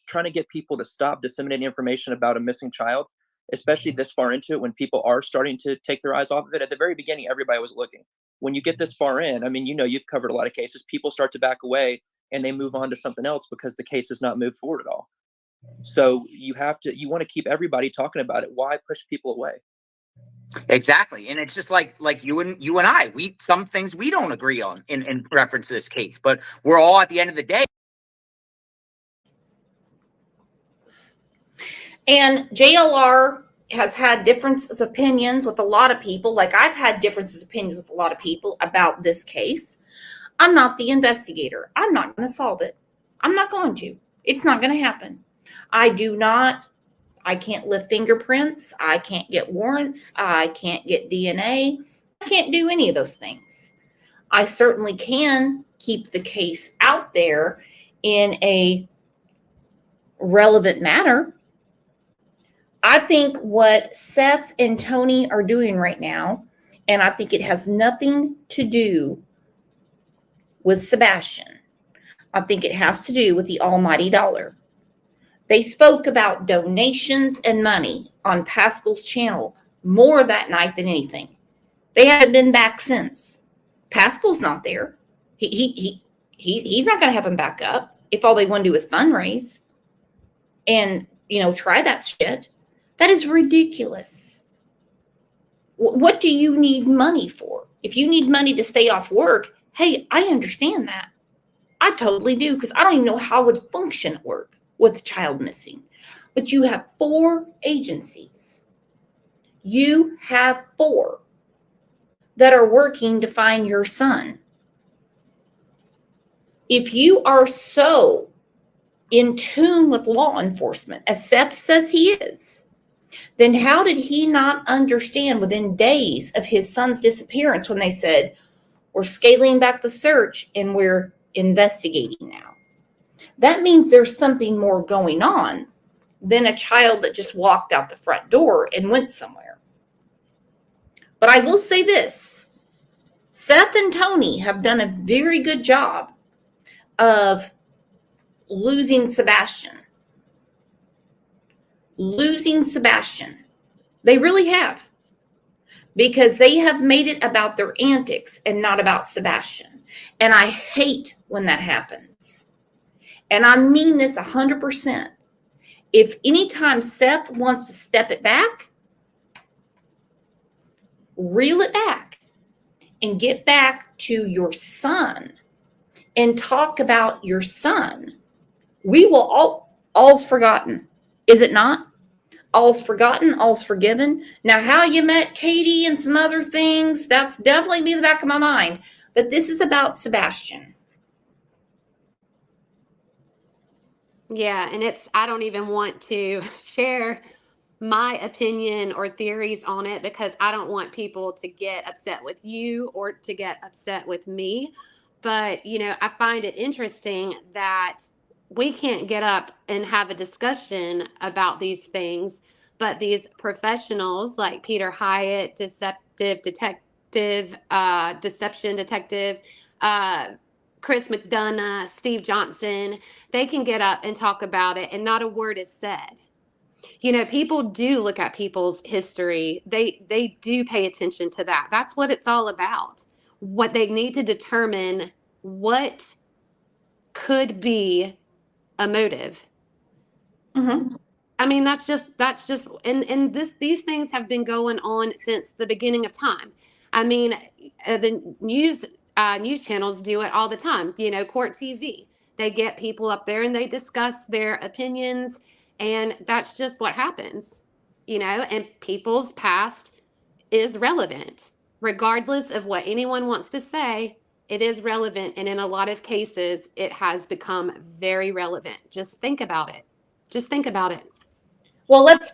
trying to get people to stop disseminating information about a missing child, especially this far into it when people are starting to take their eyes off of it. At the very beginning, everybody was looking. When you get this far in, I mean, you've covered a lot of cases, people start to back away and they move on to something else because the case has not moved forward at all. So you want to keep everybody talking about it. Why push people away? Exactly. And it's just like you and I, some things we don't agree on in reference to this case, but we're all, at the end of the day. And JLR has had differences of opinions with a lot of people. Like I've had differences of opinions with a lot of people about this case. I'm not the investigator. I'm not going to solve it. I'm not going to. It's not going to happen. I can't lift fingerprints. I can't get warrants. I can't get DNA. I can't do any of those things. I certainly can keep the case out there in a relevant manner. I think what Seth and Tony are doing right now, and I think it has nothing to do with Sebastian. I think it has to do with the almighty dollar. They spoke about donations and money on Pascal's channel more that night than anything. They haven't been back since. Pascal's not there. He's not going to have them back up if all they want to do is fundraise and, try that shit. That is ridiculous. What do you need money for? If you need money to stay off work, hey, I understand that. I totally do, because I don't even know how it would function at work with a child missing. But you have 4 agencies. You have 4 that are working to find your son. If you are so in tune with law enforcement, as Seth says he is, then how did he not understand within days of his son's disappearance when they said, we're scaling back the search and we're investigating now? That means there's something more going on than a child that just walked out the front door and went somewhere. But I will say this, Seth and Tony have done a very good job of losing Sebastian. They really have. Because they have made it about their antics and not about Sebastian. And I hate when that happens. And I mean this 100%. If anytime Seth wants to step it back, reel it back and get back to your son and talk about your son, we will all's forgotten. Is it not? All's forgotten, all's forgiven. Now, how you met Katie and some other things, that's definitely be in the back of my mind. But this is about Sebastian. Yeah, and I don't even want to share my opinion or theories on it because I don't want people to get upset with you or to get upset with me. But, I find it interesting that we can't get up and have a discussion about these things, but these professionals like Peter Hyatt, deception detective, Chris McDonough, Steve Johnson, they can get up and talk about it and not a word is said. People do look at people's history. They do pay attention to that. That's what it's all about. What they need to determine what could be a motive. Mm-hmm. I mean, that's just, and these things have been going on since the beginning of time. I mean, the news channels do it all the time. Court TV, they get people up there and they discuss their opinions, and that's just what happens. And people's past is relevant, regardless of what anyone wants to say. It is relevant, and in a lot of cases, it has become very relevant. Just think about it. Well, let's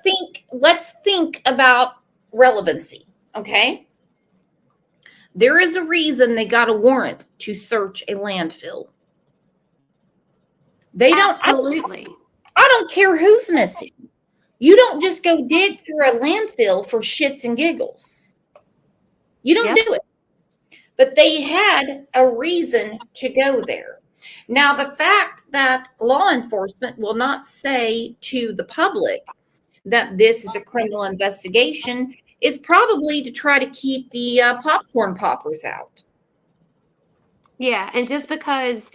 think about relevancy, okay? There is a reason they got a warrant to search a landfill. They don't. Absolutely. I don't care who's missing. You don't just go dig through a landfill for shits and giggles. You don't do it. But they had a reason to go there. Now, the fact that law enforcement will not say to the public that this is a criminal investigation is probably to try to keep the popcorn poppers out. Yeah, and just because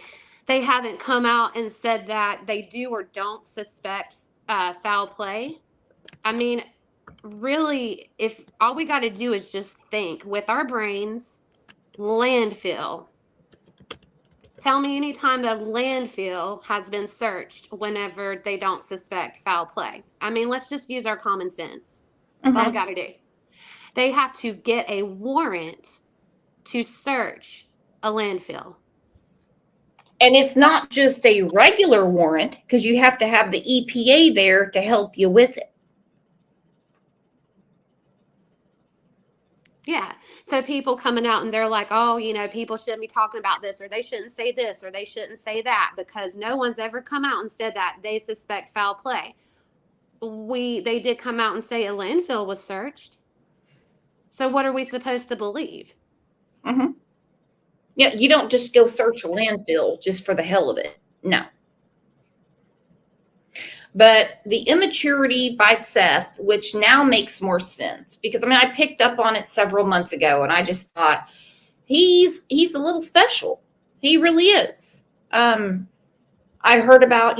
they haven't come out and said that they do or don't suspect foul play, I mean, really, if all we got to do is just think with our brains, landfill. Tell me any time the landfill has been searched whenever they don't suspect foul play. I mean, let's just use our common sense. That's all we got to do. They have to get a warrant to search a landfill. And it's not just a regular warrant, because you have to have the EPA there to help you with it. Yeah. So people coming out and they're like, oh, people shouldn't be talking about this, or they shouldn't say this, or they shouldn't say that, because no one's ever come out and said that they suspect foul play. They did come out and say a landfill was searched. So what are we supposed to believe? Mm-hmm. Yeah, you don't just go search a landfill just for the hell of it. No. But the immaturity by Seth, which now makes more sense, because I mean, I picked up on it several months ago, and I just thought he's a little special. He really is. I heard about,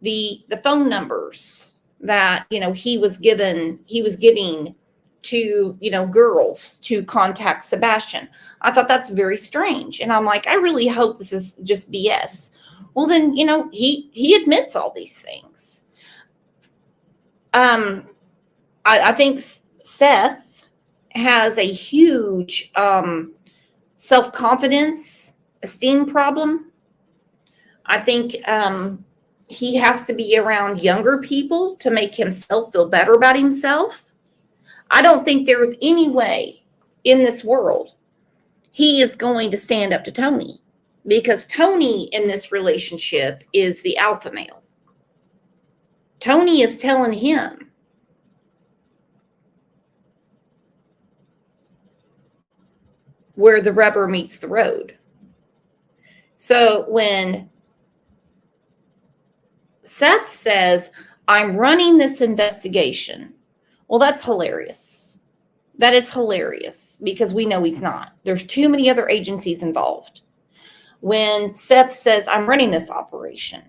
the phone numbers that, he was giving to, girls to contact Sebastian. I thought that's very strange. And I'm like, I really hope this is just BS. Well, then, he admits all these things. I think Seth has a huge self-confidence, esteem problem. I think he has to be around younger people to make himself feel better about himself. I don't think there's any way in this world he is going to stand up to Tony, because Tony in this relationship is the alpha male. Tony is telling him where the rubber meets the road. So when Seth says, I'm running this investigation, well, that's hilarious. That is hilarious, because we know he's not. There's too many other agencies involved. When Seth says, I'm running this operation,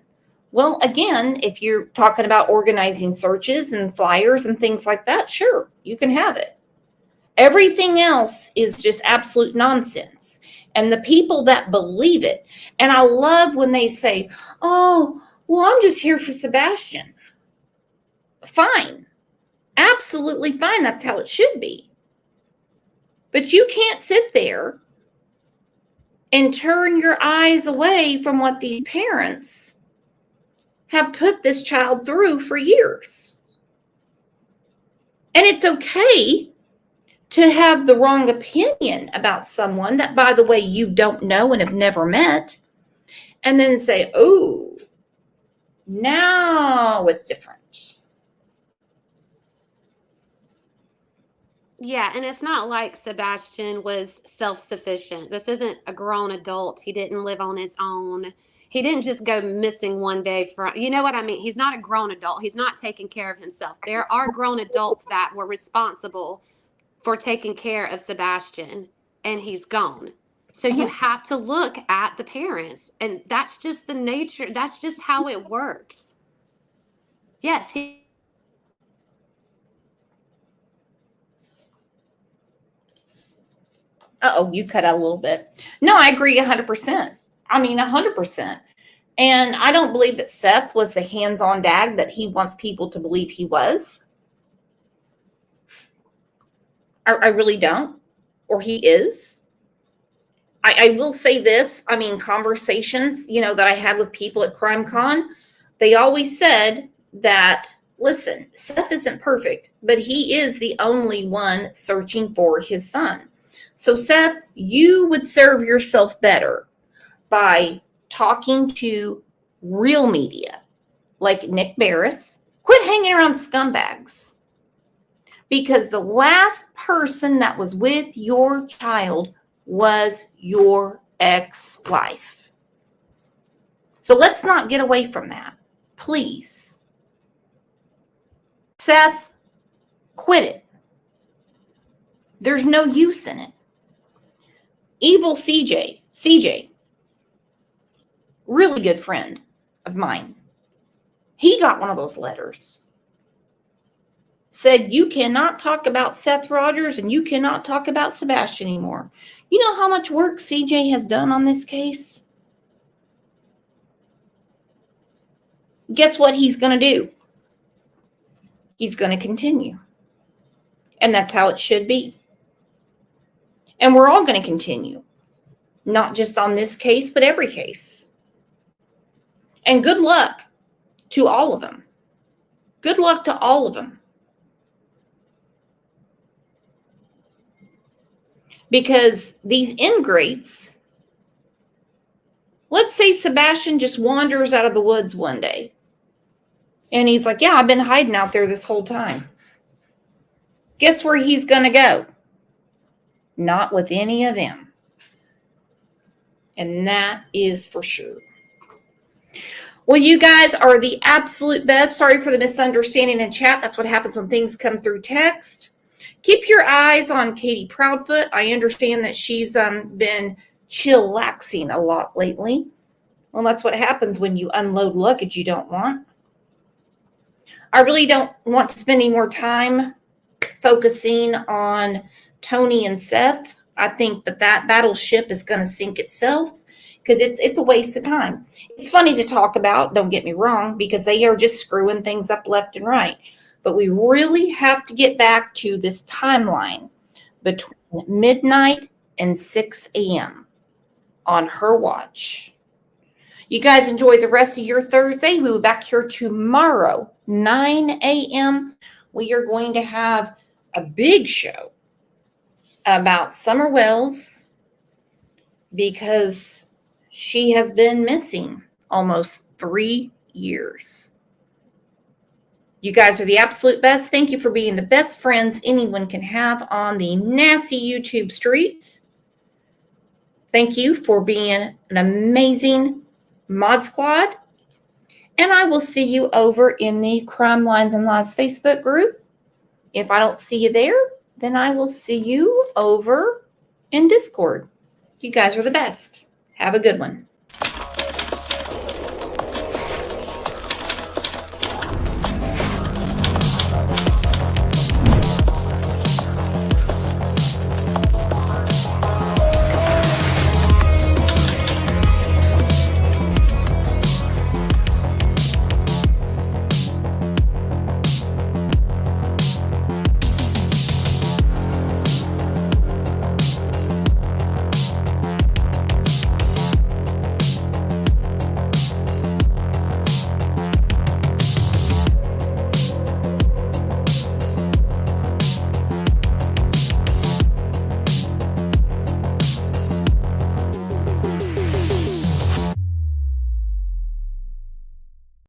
well, again, if you're talking about organizing searches and flyers and things like that, sure, you can have it. Everything else is just absolute nonsense. And the people that believe it, and I love when they say, oh, well, I'm just here for Sebastian. Fine. Absolutely fine. That's how it should be. But you can't sit there and turn your eyes away from what these parents have put this child through for years. And it's okay to have the wrong opinion about someone that, by the way, you don't know and have never met, and then say, oh, now it's different. Yeah, and it's not like Sebastian was self-sufficient. This isn't a grown adult. He didn't live on his own. He didn't just go missing one day from, you know what I mean? He's not a grown adult. He's not taking care of himself. There are grown adults that were responsible for taking care of Sebastian, and he's gone. So you have to look at the parents, and that's just the nature. That's just how it works. Yes, Uh-oh, you cut out a little bit. No, I agree 100%. I mean, 100%. And I don't believe that Seth was the hands-on dad that he wants people to believe he was. I really don't. Or he is. I will say this. I mean, conversations, that I had with people at CrimeCon, they always said that, listen, Seth isn't perfect, but he is the only one searching for his son. So, Seth, you would serve yourself better by talking to real media like Nick Barris. Quit hanging around scumbags. Because the last person that was with your child was your ex-wife. So let's not get away from that, please. Seth, quit it. There's no use in it. Evil CJ, really good friend of mine. He got one of those letters. Said, you cannot talk about Seth Rogers and you cannot talk about Sebastian anymore. You know how much work CJ has done on this case? Guess what he's going to do? He's going to continue. And that's how it should be. And we're all going to continue. Not just on this case, but every case. And good luck to all of them. Good luck to all of them. Because these ingrates, let's say Sebastian just wanders out of the woods one day. And he's like, yeah, I've been hiding out there this whole time. Guess where he's going to go? Not with any of them. And that is for sure. Well, you guys are the absolute best. Sorry for the misunderstanding in chat. That's what happens when things come through text. Keep your eyes on Katie Proudfoot. I understand that she's been chillaxing a lot lately. Well, that's what happens when you unload luggage you don't want. I really don't want to spend any more time focusing on Tony and Seth. I think that battleship is going to sink itself because it's a waste of time. It's funny to talk about, don't get me wrong, because they are just screwing things up left and right. But we really have to get back to this timeline between midnight and 6 a.m. on her watch. You guys enjoy the rest of your Thursday. We'll be back here tomorrow, 9 a.m. We are going to have a big show about Summer Wells because she has been missing almost 3 years. You guys are the absolute best. Thank you for being the best friends anyone can have on the nasty YouTube streets. Thank you for being an amazing Mod Squad. And I will see you over in the Crime Lines and Lies Facebook group. If I don't see you there, then I will see you over in Discord. You guys are the best. Have a good one.